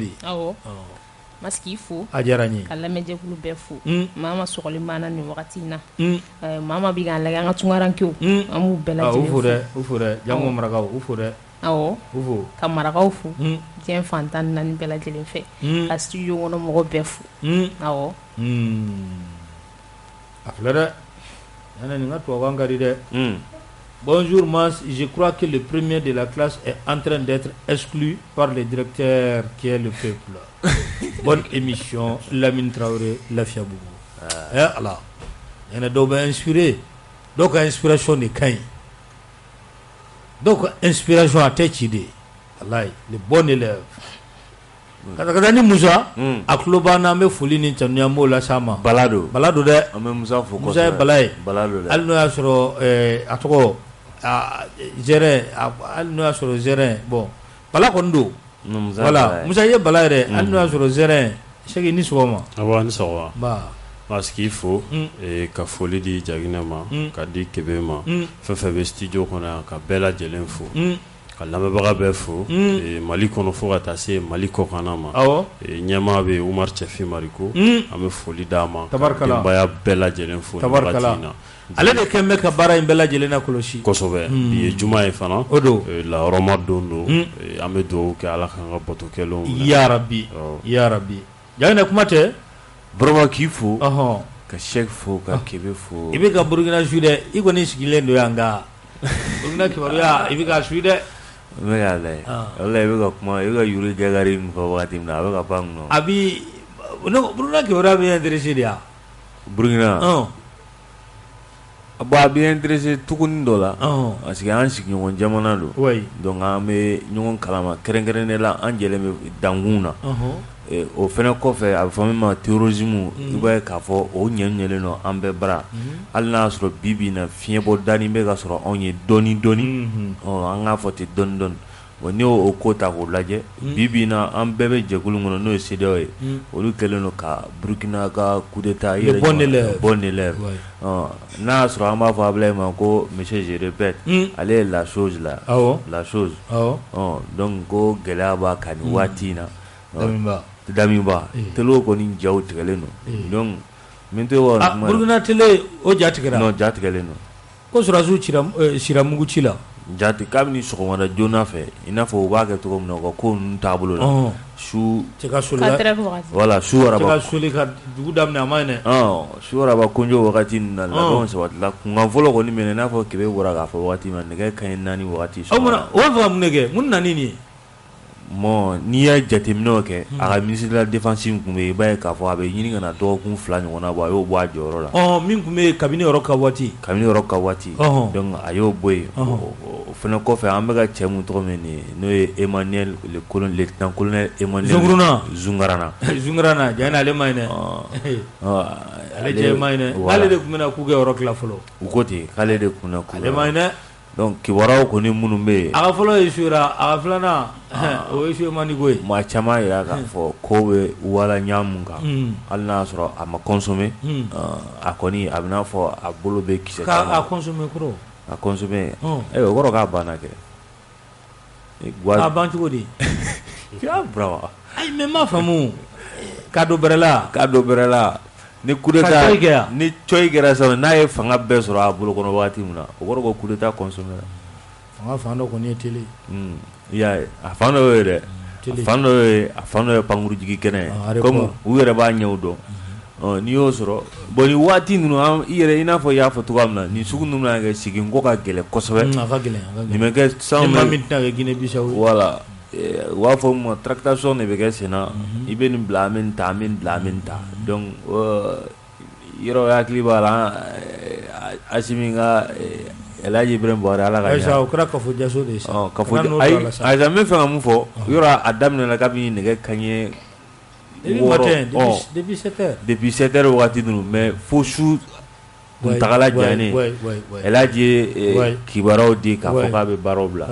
bi maski fo ajarani kala meje kulu be fo mama sokoli mana ni wakati na mama bi gan la gan tungaran kiw amu bela jeni ufo de jango marakaw ufo de ufo ka marakaw fo jen fantan nan bela jeli fe ka studio wono mo be fo aflada yana ni ngato wangari de Bonjour Mas, je crois que le premier de la classe est en train d'être exclu par le directeur qui est le peuple. Bonne émission, Lamine Traoré, Lafia Boubou. Allah, il y en a d'autres inspirés. Donc, inspiration de Kain. Donc, inspiration à tête idée. Allah, le bon élève. Quand ni Moussa, à Klobana, me fouli ni Tanyamo la Sama. Balado de Moussa Balado. Elle nous a sur à trop. Géré al no sur géré bon bala kondo voilà Moussa ye bala re al no sur géré chegi ni soma ni soma ba parce qu'il faut et ka foli di jaginama ka di kebema fa be studio kona ka bela jelen fo ka lambaga be fo e mali kono fo ka tase mali ko kanama e nyama be Umar Chefi Mariko ame foli dama baya bela jelen fo tabarkala ale de kemme ka bara in bela jelena koloshi kosobe ye juma e fana odo la roma dondo ame do ke ala kan ga boto kelo ya rabbi jana kumate broma kifu ka chef fo ka kebe fo ibe ka burgina jude igoni sigile ndo yanga burgina kibaru ya ibe ka jude megale Allah ibe ka kuma ibe ka yuri gagari fo wakati na ibe ka pangno abi no burgina kibaru be interesse dia burgina ba bien intéressé tukuni dɔ la parce que an sigi ɲɔgɔn jamana do donc an bɛ ɲɔgɔn kalama kɛrɛnkɛrɛnnen la an jɛlen bɛ dankun na o fɛnɛ kɔfɛ a bɛ fɔ min ma terrorisme i b'a ye k'a fɔ o ɲɛlen don an bɛɛ bara hali n'a y'a sɔrɔ bi bi in na fiɲɛbɔ dani bɛ ka sɔrɔ anw ye dɔɔni dɔɔni an k'a fɔ ten dɔɔni dɔɔni n'i y'o ko ta k'o lajɛ bi bi in na an bɛɛ bɛ jɛkulu kɔnɔ n'o ye CEDEAO ye olu kɛlen don ka Burkina ka coup d'état yɛrɛ bon élève n'a y'a sɔrɔ an b'a fɔ Ablaye ma ko monsieur je répète ale ye la chose donc ko gɛlɛya b'a kan nin waati in na Damiba télé kɔni jaw tigɛlen don donc min tɛ wa Burkina télé o ja tigɛra non ja tigɛlen don ko sɔrɔsiw cira mugu ci la jati kabini sɔgɔmada joona fɛ i n'a fɔ u b'a kɛ cogo min na u ka ko ninnu taabolo la su cɛ ka soli la voilà su araba cɛ ka soli ka dugu daminɛ a ma ɲinɛ su araba konjo wagati ninnu na labɛnw sabatila kunkan fɔlɔ kɔni minɛ i n'a fɔ kɛmɛ bɔra k'a fɔ wagati min na nɛgɛ kanɲɛ 4 wagati o mana o b'a fɔ ka mun de kɛ mun nana nin ye n'i y'a jateminɛw kɛ a ka ministre de la défense tun bɛ yen i b'a ye k'a fɔ a bɛ ɲini ka na dɔgɔkun 2 ɲɔgɔnna bɔ a y'o bɔ a jɔyɔrɔ la min tun bɛ kabini yɔrɔ ka waati donc a y'o bɔ yen o fana kɔfɛ an bɛ ka cɛ mun tɔgɔ min nin n'o ye Emmanuel lieutenant colonel Emmanuel Zungarana jana ale ma ɲinɛ ale cɛ ma ɲinɛ n'ale de tun bɛna k'u kɛ yɔrɔ tila fɔlɔ u ko ten k'ale de tun bɛna ale ma ɲinɛ donc kibaruyaw kɔni minnu bɛ yen a ka fɔlɔ ye suyera a ka filanan o ye suyemani ko ye maa caman yira k'a fɔ ko bɛ wala ɲa mun kan hali n'a y'a sɔrɔ a ma consommer a kɔni a bɛ n'a fɔ a bolo bɛ kisɛ k'a consommer kɔrɔ a consommer o kɔrɔ k'a banna kɛ a ban cogo di k'a brava ayi mais m'a faamu k'a don bɛrɛ la ni coup d'état ni coyi kɛra sisan n'a ye fanga bɛɛ sɔrɔ a bolo kɔnɔ wagati min na o kɔrɔ ko coup d'état consommer fanga fan dɔ kɔni ye télé i y'a ye a fan dɔ y'o ye dɛ a fan dɔ ye pankurujigi kɛnɛ ye comme u yɛrɛ b'a ɲɛw dɔn n'i y'o sɔrɔ bon ni waati ninnu i yɛrɛ i n'a fɔ i y'a fɔ cogoya min na nin sugu ninnu na kɛ sigi ko ka gɛlɛn kosɛbɛ a ka gɛlɛn nin bɛ kɛ san min tɛna kɛ Guinée Bissau voilà u b'a fɔ ma tractation de bɛ kɛ sen na i bɛ nin bila an bɛ nin ta an bɛ nin bila an bɛ nin ta donc yɔrɔ hakili b'a la Asimi ka Elhaji Ibrahima Buhari ala ka ɲa o kɛra kafo jaso de ye ayi n bɛ fɛ ka mun fɔ yɔrɔ a daminɛna kabini nɛgɛ kanɲɛ 6 depuis 7 heures wagati ninnu mais fo su kuntagala jannen Elhaji ye kibaruyaw di k'a fɔ k'a bɛ baaraw bila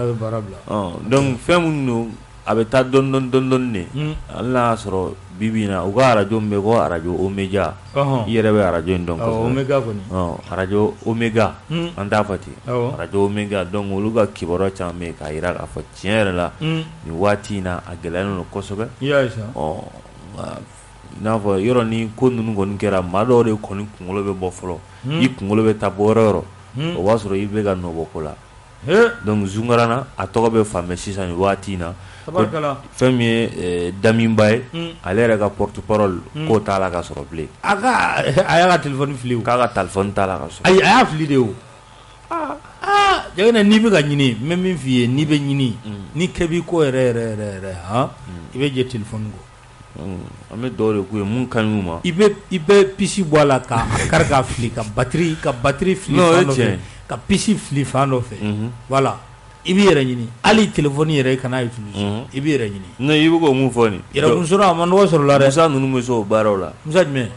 donc fɛn minnu don a bɛ taa dɔɔni de hali n'a y'a sɔrɔ bibina u ka radio me ko radio Omega i yɛrɛ bɛ radio in dɔn kosɛbɛ Omega kɔni radio Omega an t'a fɔ ten radio Omega donc olu ka kibaruya caman bɛ yen k'a jira k'a fɔ tiɲɛ yɛrɛ la nin waati in na a gɛlɛyalen don kosɛbɛ i y'a ye sa i n'a fɔ yɔrɔ ni ko ninnu kɔni kɛra maa dɔw de kɔni kunkolo bɛ bɔ fɔlɔ i kunkolo bɛ taa bɔ yɔrɔ yɔrɔ o b'a sɔrɔ i bɛ ka nɔbɔ ko la donc Zunkarana a tɔgɔ bɛ faamuya sisan nin waati in na fɛn min ye Daminba ye ale yɛrɛ ka porte-parole k'o t'a la ka sɔrɔ bilen a y'a ka téléphone fili o k'a ka téléphone t'a la ka sɔrɔ ayi a y'a fili de o Jagana n'i bɛ ka ɲini n bɛ min f'i ye n'i bɛ ɲini ni kɛ b'i ko yɛrɛ i bɛ jɛ téléphone kɔ an bɛ dɔw de k'u ye mun ka ɲi u ma i bɛ pisi bɔ a la ka kari ka fili ka batterie fili fan dɔ fɛ ka pisi fili fan dɔ fɛ voilà i b'i yɛrɛ ɲini hali téléphone yɛrɛ i kana utiliser i b'i yɛrɛ ɲini non i bɛ k'o mun fɔ nin yɛrɛkun sɔrɔ a ma nɔgɔ sɔrɔ la dɛ Musa ninnu bɛ se o baaraw la Musa jumɛn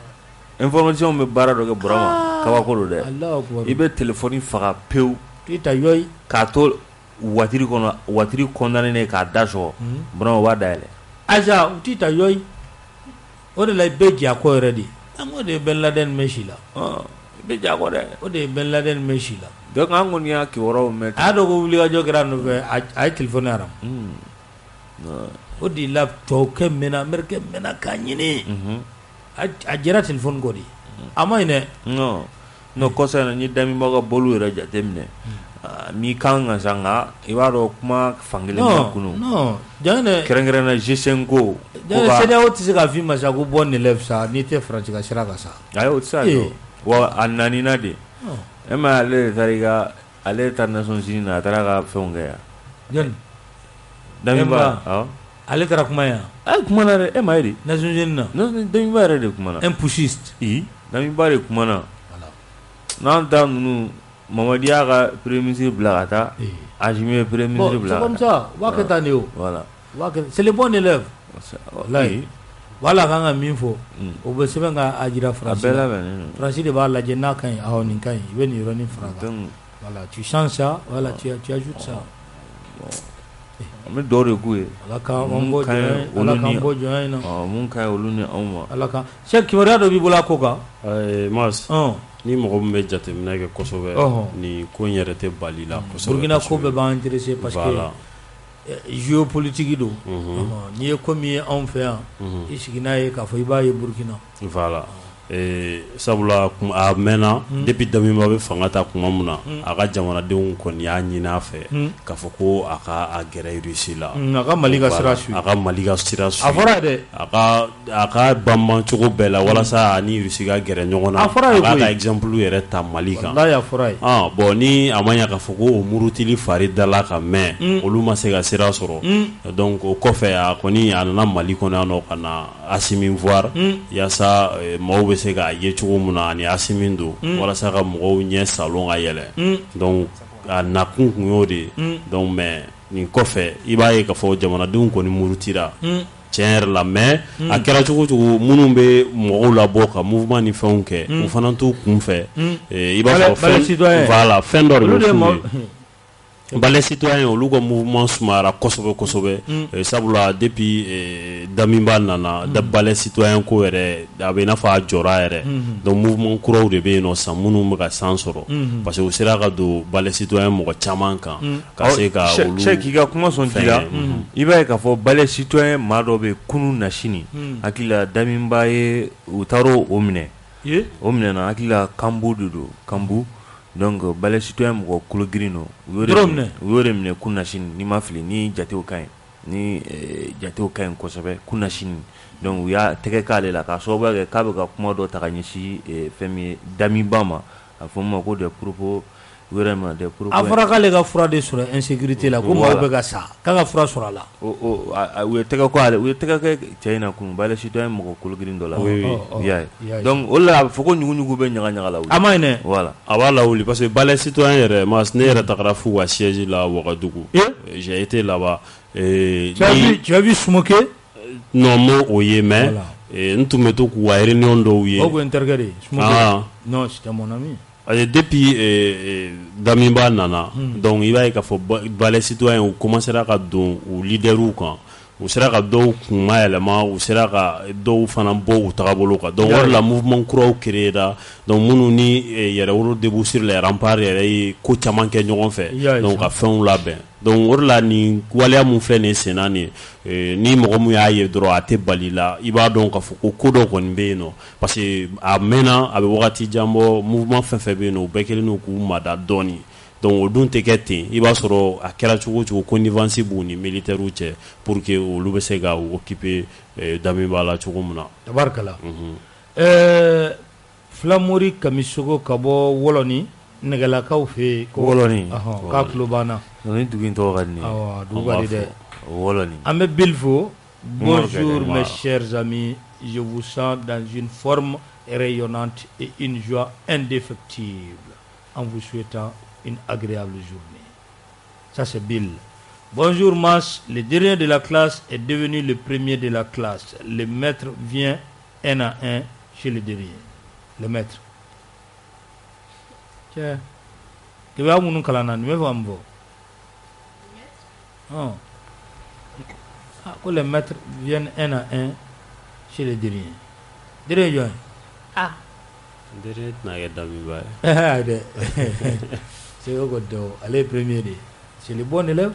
information bɛ baara dɔ kɛ Burama kabako don dɛ i bɛ téléphone faga pewu i ta yoyi k'a to voiture kɔnɔ voiture condamné k'a da sɔgɔ Burama o b'a dayɛlɛ aja u t'i ta yoyi o de la i bɛ jɛ a kɔ yɛrɛ de o de ye Ben Laden mɛ si la i bɛ jɛ a kɔ dɛ o de ye Ben Laden mɛ si la donc an kɔni y'a kibaruyaw mɛn a y'a dɔn ko wulikajɔ kɛra a nɔfɛ a ye téléphone haram o de la tubabukɛ mɛnna Amerikɛ mɛnna k'a ɲini a jɛra téléphone kɔ de a ma ɲi dɛ non kɔsa in na n ye Daminba ka bɔliw yɛrɛ jateminɛ n'i kan ka sa nka i b'a dɔn kuma fankelen bɛ kunu kɛrɛnkɛrɛnna G5 ko CEDEAO tɛ se k'a f'i ma sa ko bɔ nin lève sa n'i tɛ Faransi ka sira kan sa ayi o tɛ se ka kɛ wa a nanina de e ma ale de taara Nations Unies na a taara ka fɛnw kɛ yan jɔnni Daminba ale taara kuma yan a ye kuma na dɛ e ma ye de Nations Unies na Daminba yɛrɛ de kuma na un pushiste Daminba de kuma na n'an ta ninnu Mamadi y'a ka premier ministre bila ka taa Assimi ye premier ministre bila ka taa c'est comme ça u b'a kɛ tan de o c'est le bon élève voilà kan ka min fɔ o bɛ sɛbɛn k'a jira Faransi la Faransi de b'a lajɛ n'a ka ɲi nin ka ɲi i bɛ nin yɔrɔnin fara kan voilà tu changes ça voilà tu ajoutes ça an bɛ dɔw de k'u ye ala k'an bɔ jɔnya in na mun ka ɲi olu ni anw ma ala kan Cheikh kibaruya dɔ b'i bolo a ko kan Mas ni mɔgɔ min bɛ jateminɛ kɛ kosɛbɛ ni ko in yɛrɛ tɛ bali la kosɛbɛ Burkina ko bɛɛ b'an intéressé parce que géopolitique don n'i ye ko min ye anw fɛ yan i sigi n'a ye k'a fɔ i b'a ye Burkina voilà sabula a mɛnna depuis Daminba bɛ fanga ta kuma min na a ka jamanadenw kɔni y'a ɲini a fɛ k'a fɔ ko a ka a gɛrɛ Russie la a ka Mali ka sira suit a ka Mali ka sira suit a fɔra dɛ a ka banban cogo bɛɛ la walasa a ni Russie ka gɛrɛ ɲɔgɔn na a ka exemple yɛrɛ ta Mali kan wallahi a fɔra ye bon ni a ma ɲɛ k'a fɔ ko o murutili fari dala ka mɛn olu ma se ka sira sɔrɔ donc o kɔfɛ a kɔni a nana Mali kɔnɔ yan nɔ ka na Assimi voir yaasa maaw bɛ se k'a ye cogo min na ani Assimi don walasa ka mɔgɔw ɲɛ salon ka yɛlɛ donc a nakun kun y'o de donc mais nin kɔfɛ i b'a ye k'a fɔ jamanadenw kɔni murutira tiɲɛ yɛrɛ la mais a kɛra cogo cogo minnu bɛ mɔgɔw labɔ ka mouvement ni fɛnw kɛ u fana t'u kun fɛ i b'a sɔrɔ fɛn dɔ de bɛ f'u ye Balai Citoyen olu ka mouvement sumayara kosɛbɛ sabula depuis Daminba nana Balai Citoyen ko yɛrɛ a bɛ i n'a fɔ a jɔra yɛrɛ donc mouvement kuraw de bɛ yen nɔ san minnu bɛ ka san sɔrɔ parce que u sera ka don Balai Citoyen mɔgɔ caman kan ka se ka olu k'i ka kuma sɔn ji la i b'a ye k'a fɔ Balai Citoyen maa dɔ bɛ kunun na sini hakili la Daminba ye u taara o minɛ o minɛna hakili la Kambu de don Kambu donc Balai Citoyen mɔgɔ kulo girin don u y'o de minɛ kun na sini n'i ma fili ni jatew ka ɲi ni jatew ka ɲi kosɛbɛ kun na sini donc u y'a tɛgɛ k'ale la k'a sababuya kɛ k'a bɛ ka kuma dɔ ta ka ɲɛsin fɛn min ye Daminba ma a fɔ min ma ko des propos a fɔra k'ale ka fura de sɔrɔ insécurité la ko mɔgɔw bɛ ka sa k'a ka fura sɔrɔ a la u ye tɛgɛ kɛ cɛ in na kun Balai Citoyen mɔgɔ kolo girin dɔ la i y'a ye donc o la a bɛ fɔ ko ɲugu bɛ ɲaga la a ma ɲi dɛ voilà a b'a lawuli parce que Balai Citoyen yɛrɛ ne yɛrɛ tagara f'u ka siège la Ouagadougou j'ai été là-bas tu as vu Soumoké non mo o ye mais n tun bɛ to k'u ka réunion dɔw ye o ko intergué de Soumoké non c'était mon ami depuis Daminba nana donc i b'a ye k'a fɔ Balai Citoyen u commencera ka don u leaderw kan u sera ka dɔw kun mayɛlɛma u sera ka dɔw fana bɔ u tagabolo kan donc wala mouvement kuraw créé da donc minnu ni yɛrɛwolo debout sur les remparts yɛrɛ ye ko caman kɛ ɲɔgɔn fɛ donc ka fɛnw labɛn donc o de la nin waleya mun filɛ nin senna nin ni mɔgɔ mun y'a ye dɔrɔn a tɛ bali la i b'a dɔn k'a fɔ ko dɔ kɔni bɛ yen nɔ parce que a mɛnna a bɛ wagati jan bɔ mouvement fɛn fɛn bɛ yen nɔ u bɛɛ kɛlen don k'u mada dɔɔni donc o dun tɛ kɛ ten i b'a sɔrɔ a kɛra cogo o cogo connivence b'u ni militaires cɛ pour que olu bɛ se ka occuper dami b'a la cogo min na. tabarikala Filamori Kamisogo ka bɔ Woloni nɛgɛlakaw fɛ yen ko Woloni k'a tulo banna ni dugu in tɔgɔ ka di ne ye awɔ dugu ka di dɛ Woloni an bɛ Bill fo bonjour mes chers amis je vous sens dans une forme rayonnante et une joie indéfectible en vous souhaitant une agréable journée. Ça c'est Bill. Bonjour Mas, le dernier de la classe est devenu le premier de la classe. Le maître vient un à un chez le dernier. Le maître. Tiens. Tu vas où nous calana, nous va m'vo. Oh. Que les maîtres viennent un à un chez le dernier. Dernier joint. Ah. Dernier n'a pas d'ami. C'est au côté. Allez premier. C'est le bon élève.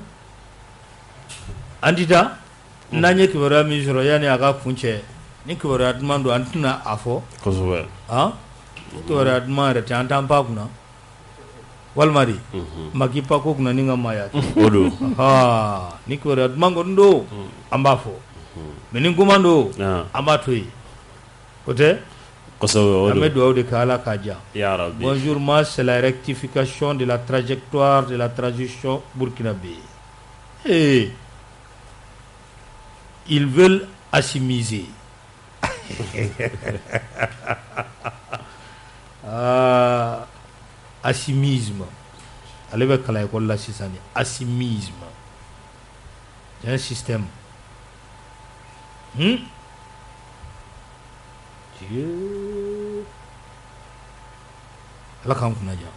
Andita, nanye kibara mi joro yani aga kunche. Ni kibara demando antuna afo. Kosovo. Ah? Kibara demande te antampa kuna. Walmari. Makipa ko kuna ninga maya. Odo. Ah, ni kibara demango ndo ambafo. Meni ngumando amatui. Kote? Bonjour, moi, c'est la rectification de la trajectoire de la transition burkinabé. Et ils veulent assimiser. Assimisme. Allez avec la école là, c'est ça. Assimisme. C'est un système. Ala kan kunna ja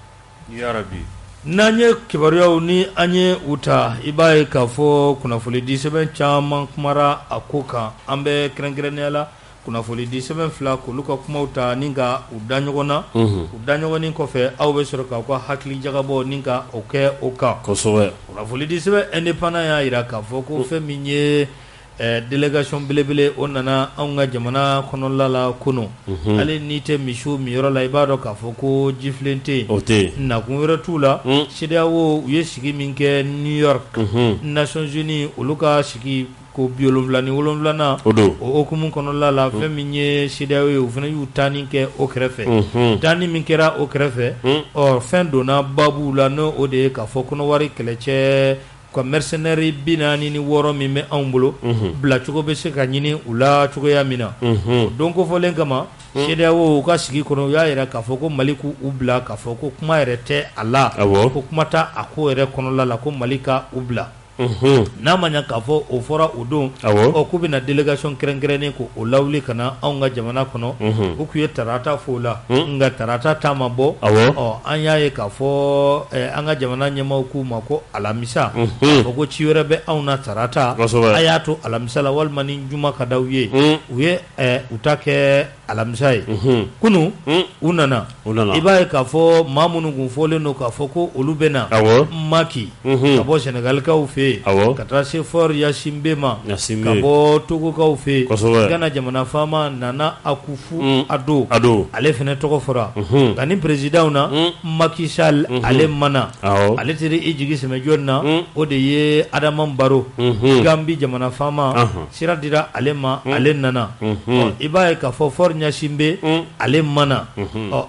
ya rabbi nanye kibariyaw ni anye uta ibaye ka fo kunafoli di sɛbɛn caman kumara a ko kan an bɛ kɛrɛnkɛrɛnnenya la kunafoli di sɛbɛn fila k'olu ka kumaw ta ni ka u da ɲɔgɔn na u da ɲɔgɔnnin kɔfɛ aw bɛ sɔrɔ k'aw ka hakili jagabɔ ni ka o kɛ o kan kosɛbɛ kunafoli di sɛbɛn indépendant y'a yira k'a fɔ ko fɛn min ye délégation belebele o nana anw ka jamana kɔnɔla la kunu hali n'i tɛ misiw min yɔrɔ la i b'a dɔn k'a fɔ ko jifilen tɛ yen nakun wɛrɛ t'u la CEDEAO u ye sigi min kɛ New York Nations Unies olu ka sigi ko 77nan o hukumu kɔnɔla la fɛn min ye CEDEAO ye u fana y'u taani kɛ o kɛrɛfɛ taani min kɛra o kɛrɛfɛ fɛn donna babu la n'o o de ye k'a fɔ kɔnɔwari kɛlɛcɛ ka mercenaires 46 min bɛ anw bolo bila cogo bɛ se ka ɲini u la cogoya min na don kofɔlen kama CEDEAO u ka sigi kɔnɔ u y'a yira k'a fɔ ko Mali k'u bila k'a fɔ ko kuma yɛrɛ tɛ a la ko kuma t'a a ko yɛrɛ kɔnɔla la ko Mali ka u bila n'a ma ɲɛ k'a fɔ o fɔra o don k'u bɛna délégation kɛrɛnkɛrɛnnen ko o lawuli ka na anw ka jamana kɔnɔ u tun ye tarata fɔ o la nka tarata ta ma bɔ an y'a ye k'a fɔ an ka jamana ɲɛmaaw k'u ma ko alamisa k'a fɔ ko ci wɛrɛ bɛ anw na tarata a y'a to alamisa la walima ni juma ka d'aw ye u ye u ta kɛ alamisa ye kunu u nana i b'a ye k'a fɔ maa minnu kun fɔlen don k'a fɔ ko olu bɛ na Macky ka bɔ Sénégalikaw fɛ ka taa se Fort Yasimbe ma ka bɔ Togokaw fɛ Gana jamana faama Nana Akufo-Addo ale fana tɔgɔ fɔra nka ni président na Macky Sall ale mana ale teri i jigi sɛmɛ jɔni na o de ye Adama Barrow Gambie jamana faama sira dira ale ma ale nana i b'a ye k'a fɔ Fort Yasimbe ale mana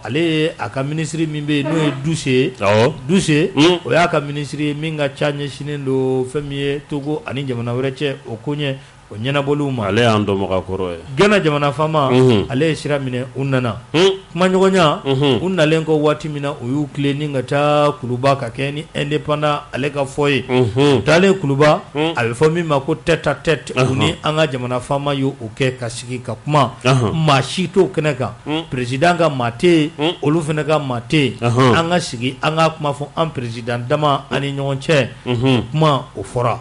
ale ye a ka ministre min bɛ yen n'o ye Duse o y'a ka ministre ye min ka ca ɲɛsinnen don fɛn min ye Togo ani jamana wɛrɛ cɛ o ko ɲɛ o ɲɛnabɔliw ma ale y'an dɔnbaga kɔrɔ ye Gana jamana faama ale ye sira minɛ u nana kuma ɲɔgɔnya u nalen kɔ waati min na u y'u tilen ni ka taa Kuluba ka kɛ ni indépendant ale ka fɔ ye u taalen Kuluba a bɛ fɔ min ma ko tête à tête u ni an ka jamana faama y'o kɛ ka sigi ka kuma maa si t'o kɛnɛ kan président ka maa tɛ yen olu fana ka maa tɛ yen an ka sigi an ka kuma fɔ an président dama ani ɲɔgɔn cɛ kuma o fɔra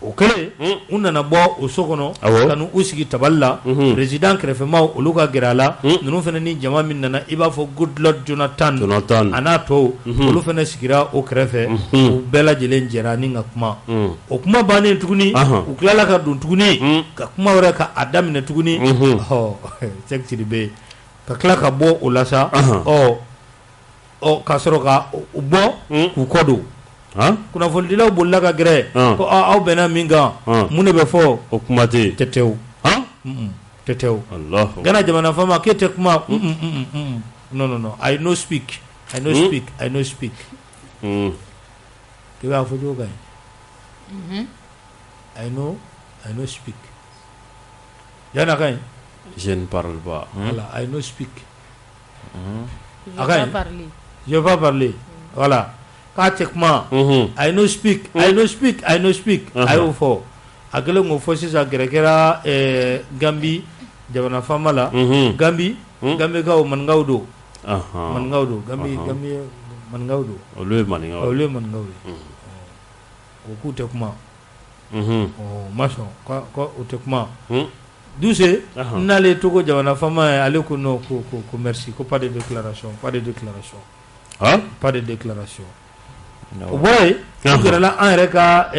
o kɛlen u nana bɔ o so kɔnɔ ka n'u sigi tabali la président kɛrɛfɛmaw olu ka gɛrɛ a la ninnu fana ni jama min nana i b'a fɔ Goodluck Jonathan a n'a tɔw olu fana sigira o kɛrɛfɛ u bɛɛ lajɛlen jɛra ni ka kuma o kuma bannen tuguni u tilala ka don tuguni ka kuma wɛrɛ ka a daminɛ tuguni Cheikh Sidibe ka tila ka bɔ o la sa ka sɔrɔ ka u bɔ k'u kɔ don kunnafonidilaw bolila ka gɛrɛ ko aw bɛnna min kan mun de bɛ fɔ o kuma tɛ tɛtɛw Gana jamana fama k'e tɛ kuma no I no speak k'i b'a fɔ cogo ka ɲi I no speak yana ka ɲi je ne parle pas voilà I no speak je vais parler voilà k'a tɛ kuma I no speak a y'o fɔ a kɛlen k'o fɔ sisan gɛrɛ kɛra Gambi jamana fama la Gambikaw maninkaw don Gambi maninkaw don olu ye maninkaw ye ko k'u tɛ kuma ma sɔn ko u tɛ kuma Duse n'ale Togo jamana fama ye ale ko non ko merci ko pas de déclaration o bɔra yen u gɛrɛla an yɛrɛ ka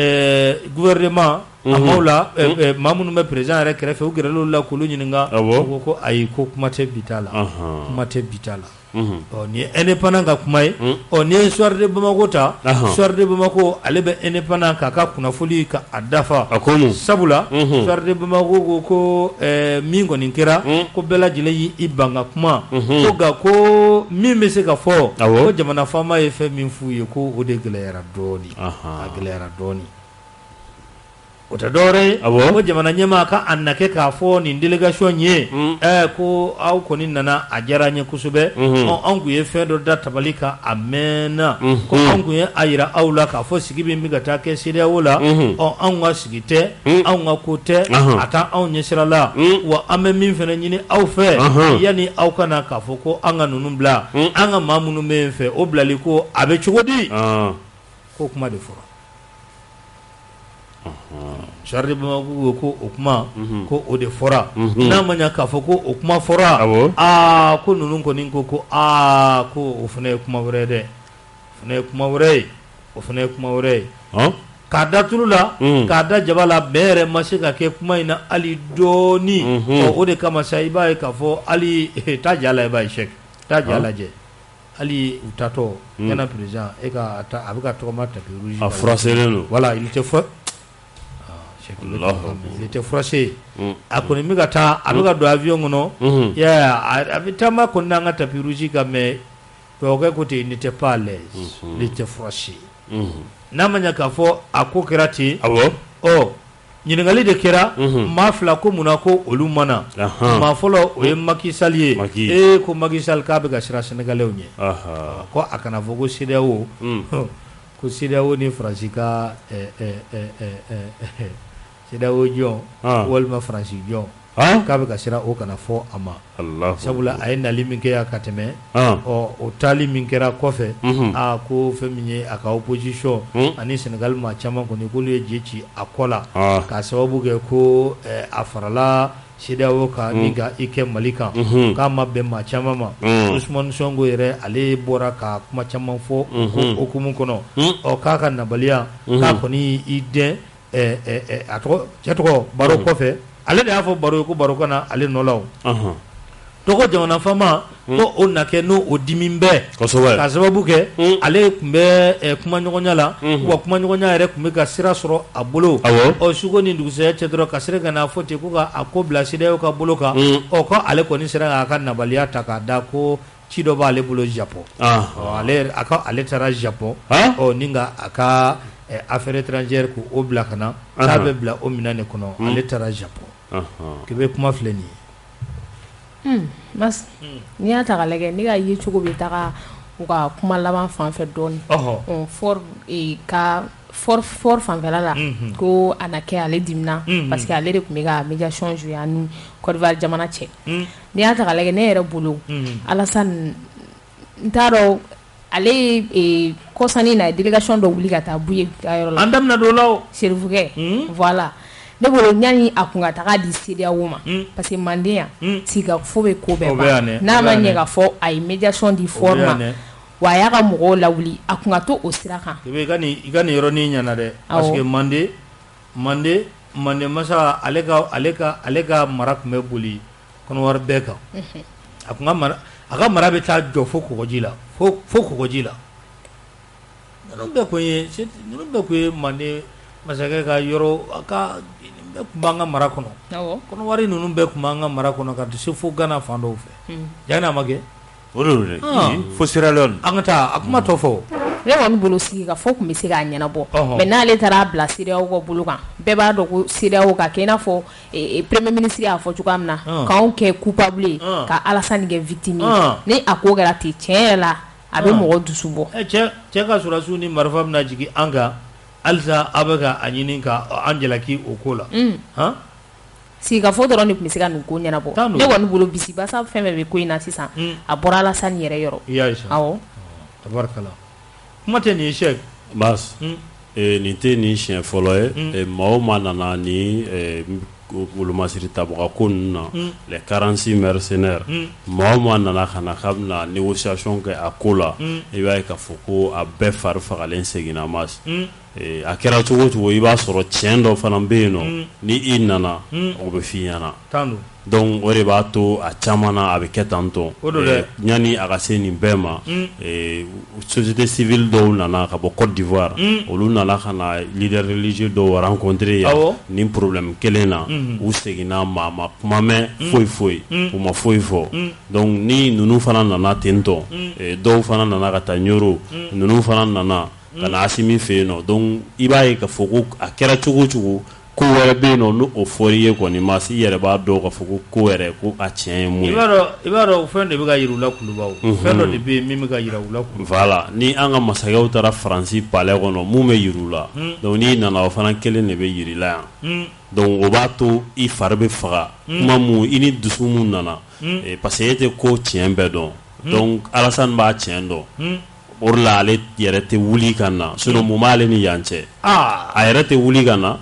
gouvernement a maaw la maa minnu bɛ président yɛrɛ kɛrɛfɛ u gɛrɛla olu la k'olu ɲininka u ko ayi ko kuma tɛ bi ta la nin ye indépendant ka kuma ye nin ye Soir de Bamako ta Soir de Bamako ale bɛ indépendant k'a ka kunnafoni ka a dafa sabula Soir de Bamako ko min kɔni kɛra ko bɛɛ lajɛlen y'i ban ka kuma ko nka ko min bɛ se ka fɔ ko jamana faama ye fɛn min f'u ye ko o de gɛlɛyara dɔɔnin o tɛ dɔwɛrɛ ye ko jamana ɲɛmaa ka a na kɛ k'a fɔ nin délégation ye ko aw kɔni nana a diyara an ye kosɛbɛ anw kun ye fɛn dɔ da tabali kan a mɛnna ko anw kun ye a yira aw la k'a fɔ sigi min bɛ ka taa kɛ CEDEAO la anw ka sigi tɛ anw ka ko tɛ a taa anw ɲɛsira la wa an bɛ min fana ɲini aw fɛ yanni aw kana k'a fɔ ko an ka ninnu bila an ka maa minnu bɛ yen fɛ o bilali ko a bɛ cogo di ko kuma de fɔra Soir de Bamako ko o kuma ko o de fɔra n'a ma ɲa k'a fɔ ko o kuma fɔra ko ninnu kɔni ko ko o fana ye kuma wɛrɛ ye o fana ye kuma wɛrɛ ye k'a da tulu la k'a da jaba la bɛɛ yɛrɛ ma se ka kɛ kuma in na hali dɔɔnin o de kama sa i b'a ye k'a fɔ hali taa ja la i b'a ye Cheikh taa ja lajɛ hali u tatɔ ɲɛna président a bɛ ka tɔgɔma tapis rouge a froissé don voilà il était fort il était froissé a kɔni bɛ ka taa a bɛ ka don avion kɔnɔ a bɛ taama kɔni n'an ka tapis rouge kan mais tubabu ko ten il n'était pas à l'aise il était froissé n'a ma ɲɛ k'a fɔ a ko kɛra ten ɲininkali de kɛra maa fila ko munna ko olu mana maa fɔlɔ o ye Macky Sall ye ko Macky Sall k'a bɛ ka siran Sénégalais ɲɛ ko a kana fɔ ko CEDEAO ko CEDEAO ni Faransi ka CEDEAO jɔn walima Faransi jɔn k'a bɛ ka siran o kana fɔ a ma sabula a ye nali min kɛ yan ka tɛmɛ o taali min kɛra kɔfɛ ko fɛn min ye a ka opposition ani Sénégal maa caman kɔni k'olu ye je ci a kɔ la k'a sababu kɛ ko a farala CEDEAO kan ni ka i kɛ Mali kan k'a ma bɛn maa caman ma Ousmane Sonko yɛrɛ ale bɔra ka kuma caman fɔ okumu kɔnɔ k'a ka nabaliya k'a kɔni i den a cɛ tɔgɔ baro kɔfɛ ale de y'a fɔ baro ye ko baro kana ale nɔ la tɔgɔ jamana fama ko o na kɛ n'o dimi bɛɛ k'a sababu kɛ ale tun bɛ kumaɲɔgɔnya la wa kumaɲɔgɔnya yɛrɛ tun bɛ ka sira sɔrɔ a bolo suko ni dugusɛya cɛ dɔrɔn ka sira ka n'a fɔ ten ko k'a ko bila CEDEAO ka bolo kan ko ale kɔni sera k'a ka nabaliya ta k'a da ko ci dɔ b'ale bolo Japon ale taara Japon ni ka a ka affaire étrangère k'o bila ka na k'a bɛ bila o minɛn de kɔnɔ ale taara Japon k'i bɛ kuma filɛ nin ye mas n'i y'a ta k'a lajɛ ne ka ye cogo bɛ taga u ka kuma laban fan fɛ dɔɔnin fort fanfɛla la ko a na kɛ ale dimina parce que ale de tun bɛ ka médiation jouer ani Côte d'Ivoire jamana cɛ n'i y'a ta k'a lajɛ ne yɛrɛ bolo Alassane n t'a dɔn ale kɔsani na délégation dɔ wuli ka taa buye ka yɔrɔ la an damina dɔ la o serifukɛ voilà ne bolo ɲani a kun ka taga di CEDEAO ma parce que Manden yan sigikafɔ bɛ ko bɛɛ ban n'a ma ɲɛ ka fɔ a ye médiation di fort ma wa a y'a ka mɔgɔw lawuli a kun ka to o sira kan i ka nin yɔrɔnin ɲɛna dɛ parce que Manden masa ale ka mara tun bɛ boli kɔnɔwari bɛɛ kan a ka mara bɛ taa jɔ fo kɔgɔji la fo kɔgɔji la ninnu bɛɛ kun ye Manden masakɛ ka yɔrɔ bɛɛ kun b'an ka mara kɔnɔ kɔnɔwari ninnu bɛɛ kun b'an ka mara kɔnɔ ka se fo Gana fan dɔw fɛ jaa a ma kɛ o de fo Sierra Leone an ka taa a kuma tɔ fɔ ne kɔni bolo sigikafɔ kun bɛ se k'a ɲɛnabɔ mais n'ale taara bila CEDEAO ka bolo kan bɛɛ b'a dɔn ko CEDEAO ka kɛ i n'a fɔ premier ministre y'a fɔ cogoya min na k'anw kɛ coupable ye ka Alassane kɛ victime ye ni a ko kɛra ten tiɲɛ yɛrɛ la a bɛ mɔgɔ dusu bɔ cɛ ka sɔrɔsiw ni marifa bɛna jigin an kan halisa a bɛ ka a ɲini ka an jalaki o ko la sigikafɔ dɔrɔn de tun bɛ se ka nin ko ɲɛnabɔ ne kɔni bolo bisibasa fɛn fɛn bɛ ko in na sisan a bɔra Alassane yɛrɛ yɔrɔ awɔ tabarikala kuma tɛ nin ye Cheikh Bas nin tɛ nin siɲɛ fɔlɔ ye maa o maa nana ni wolomasiri tabaga ko ninnu na les 46 mercenaires maa o maa nana ka na k'a bɛna négociation kɛ a ko la i b'a ye k'a fɔ ko a bɛɛ fari fagalen seginna Mas a kɛra cogo cogo i b'a sɔrɔ tiɲɛ dɔ fana bɛ yen nɔ ni i nana o bɛ f'i ɲɛna donc o de b'a to a caman na a bɛ kɛ tan tɔ ɲani a ka se nin bɛɛ ma société civile dɔw nana ka bɔ Côte d'Ivoire olu nana ka na leader religieux dɔw rencontrer yan nin problème kelen na u seginna ma kuma mɛn foyi u ma foyi fɔ donc ni ninnu fana nana ten tɔ dɔw fana nana ka taa Ɲoro ninnu fana nana ka na Asimi fɛ yen nɔ donc i b'a ye k'a fɔ ko a kɛra cogo cogo ko wɛrɛ bɛ yen nɔ n'o fɔr'i ye kɔni Mas i yɛrɛ b'a dɔn k'a fɔ ko wɛrɛ ko a tiɲɛ ye mun ye i b'a dɔn fɛn de bɛ ka yira u la kulubaw fɛn dɔ de bɛ yen min bɛ ka yira u la kulubaw voilà ni an ka masakɛw taara Faransi palais kɔnɔ mun bɛ yira u la donc n'i nana o fana kelen de bɛ yira i la yan donc o b'a to i fari bɛ faga kuma mun i ni dusu mun nana parce que e tɛ ko tiɲɛ bɛɛ dɔn donc Alassane b'a tiɲɛ dɔn o de la ale yɛrɛ tɛ wuli ka na sinon mun b'ale ni yan cɛ a yɛrɛ tɛ wuli ka na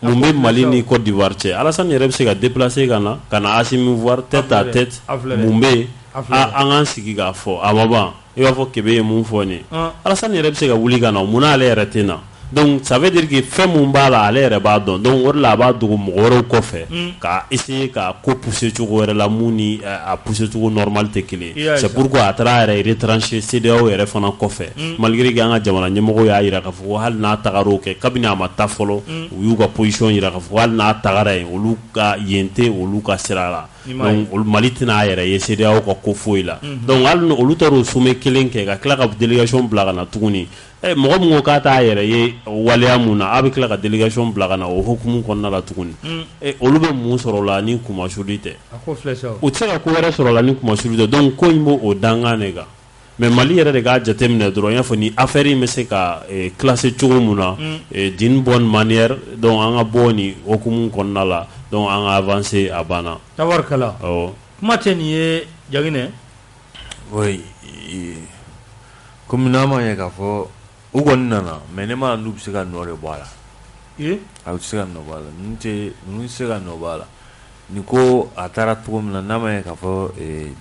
mun bɛ Mali ni Côte d'Ivoire cɛ Alassane yɛrɛ bɛ se ka déplacer ka na Assimi voir tête à tête mun bɛ yen an k'an sigi k'a fɔ a ma ban i b'a fɔ Kebe ye mun fɔ nin Alassane yɛrɛ bɛ se ka wuli ka na mun na ale yɛrɛ tɛ na donc ça veut dire que fɛn mun b'a la ale yɛrɛ b'a dɔn donc o de la a b'a dogo mɔgɔ wɛrɛw kɔfɛ ka essayer ka ko pousser cogo wɛrɛ la mun ni a pousser cogo normal tɛ kelen c'est pourquoi a taara a yɛrɛ retrancher CEDEAO yɛrɛ fana kɔfɛ malgré que an ka jamana ɲɛmɔgɔw y'a jira k'a fɔ ko hali n'a tagar'o kɛ kabini a ma taa fɔlɔ u y'u ka position jira k'a fɔ ko hali n'a tagara yen olu ka yen tɛ olu ka sira la donc Mali tɛna a yɛrɛ ye CEDEAO ka ko foyi la donc hali olu taara o sommet kelen kɛ ka tila ka délégation bila ka na tuguni mɔgɔ min ko k'a t'a yɛrɛ ye waleya mun na a bɛ tila ka délégation bila ka na o hukumu kɔnɔna la tuguni olu bɛ mun sɔrɔ la ni kumasuli tɛ u tɛ se ka ko wɛrɛ sɔrɔ la ni kumasuli tɛ donc ko in b'o o dangan de kan mais Mali yɛrɛ de k'a jateminɛ dɔrɔn i n'a fɔ ni affaire in bɛ se ka classer cogo mun na d'une bonne manière donc an ka bɔ nin hukumu kɔnɔna la donc an ka avancer a banna tabarikala kuma tɛ nin ye Jaginɛ oui komi n'a ma ye k'a fɔ u kɔni nana mais ne ma n'u bɛ se ka nɔ de bɔ a la a bɛ se ka nɔ bɔ a la ninnu tɛ se ka nɔ bɔ a la ni ko a taara cogo min na n'a ma ye k'a fɔ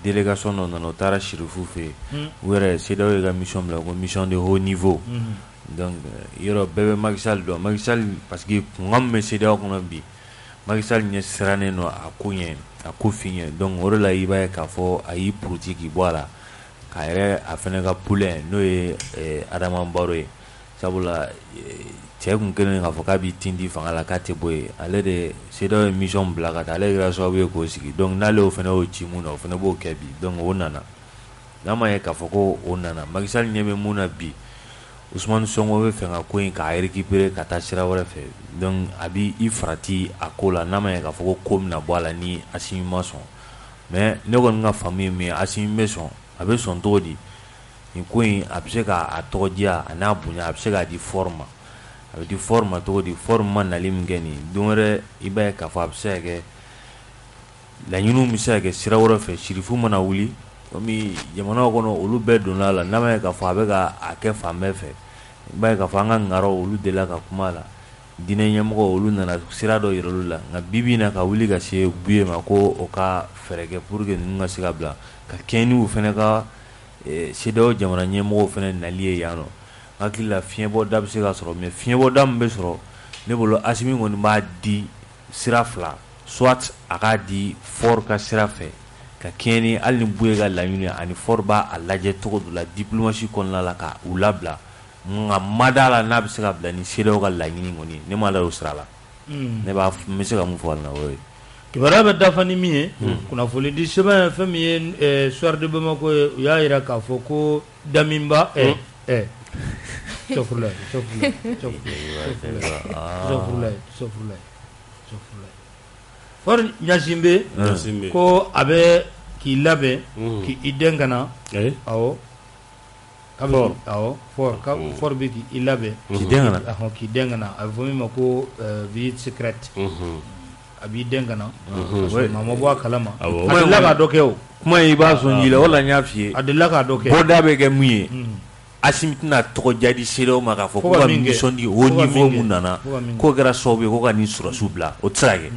délégation dɔ nana o taara Chérifou fɛ yen u yɛrɛ CEDEAO ye ka mission bila ko mission de haut niveau donc yɔrɔ bɛɛ bɛ Macky Sall dɔn Macky Sall parce que kunkan min bɛ CEDEAO kɔnɔ bi Macky Sall ɲɛ sirannen don a ko ɲɛ a ko fin ɲɛ donc o de la i b'a ye k'a fɔ a y'i puruti k'i bɔ a la k'a yɛrɛ a fana ka poulain n'o ye Adama Barrow ye sabula cɛ kun kelen k'a fɔ k'a b'i tindi fanga la k'a tɛ bɔ yen ale de CEDEAO ye mission bila ka taa ale kɛra sababu ye k'o sigi donc n'ale o fana y'o ci mun na o fana b'o kɛ bi donc o nana n'a ma ye k'a fɔ ko o nana Macky Sall ɲɛ bɛ mun na bi Ousmane Sonko bɛ fɛ ka ko in k'a récupérer ka taa sira wɛrɛ fɛ donc a b'i farati a ko la n'a ma ye k'a fɔ ko bɛna bɔ a la ni Assimi ma sɔn mais ne kɔni ka faamu ye min ye Assimi bɛ sɔn a bɛ sɔn cogo di nin ko in a bɛ se k'a tɔgɔ diya a n'a bonya a bɛ se k'a di fort ma a bɛ di fort ma cogo di fort ma nali min kɛ nin don wɛrɛ i b'a ye k'a fɔ a bɛ se ka kɛ laɲiniw bɛ se ka kɛ sira wɛrɛ fɛ Chérifou mana wuli komi jamana kono olu bɛɛ donna la n'a ma ye k'a fɔ a bɛ ka kɛ fan bɛɛ fɛ i b'a ye k'a fɔ an ka ngaraw olu delila ka kuma la diinɛ ɲɛmɔgɔ olu nana sira dɔ yira olu la nka bibi na ka wuli ka se Buye ma ko o ka fɛɛrɛ kɛ pour que ninnu ka se ka bila ka kɛɲɛniw fɛnɛ ka CEDEAO jamana ɲɛmɔgɔw fɛnɛ nali ye yan nɔ hakili la fiɲɛbɔda bɛ se ka sɔrɔ mais fiɲɛbɔda min bɛ sɔrɔ ne bolo Asimi kɔni b'a di sira fila soit a k'a di Fort ka sira fɛ ka kɛɲɛni hali ni Buye ka laɲini ani Fort b'a lajɛ cogo dɔ la diplomatie kɔnɔna la ka u labila nka ma d'a la n'a bɛ se ka bila ni CEDEAO ka laɲini kɔni ne ma da o sira la ne b'a n bɛ se ka mun fɔ a la o ye kibaruya bɛ dafa ni min ye kunnafoni di sɛbɛn fɛn min ye Soir de Bamako ye u y'a jira k'a fɔ ko Daminba Fort Ɲasinbe ko a bɛ k'i labɛn k'i den ka na awɔ Fort bɛ k'i labɛn k'i den ka na a bɛ fɔ min ma ko vie secrète a b'i den ka na maa ma bɔ a kalama a delila k'a dɔ kɛ o kuma in i b'a sɔn ji la o la n y'a f'i ye a delila k'a dɔ kɛ bɔda bɛ kɛ mun ye Asimi tɛna tɔgɔ diya di CEDEAO ma k'a fɔ ko ka nisɔndiya o niveau mun nana k'o kɛra sababu ye ko ka nin sɔrɔsiw bila o tɛ se ka kɛ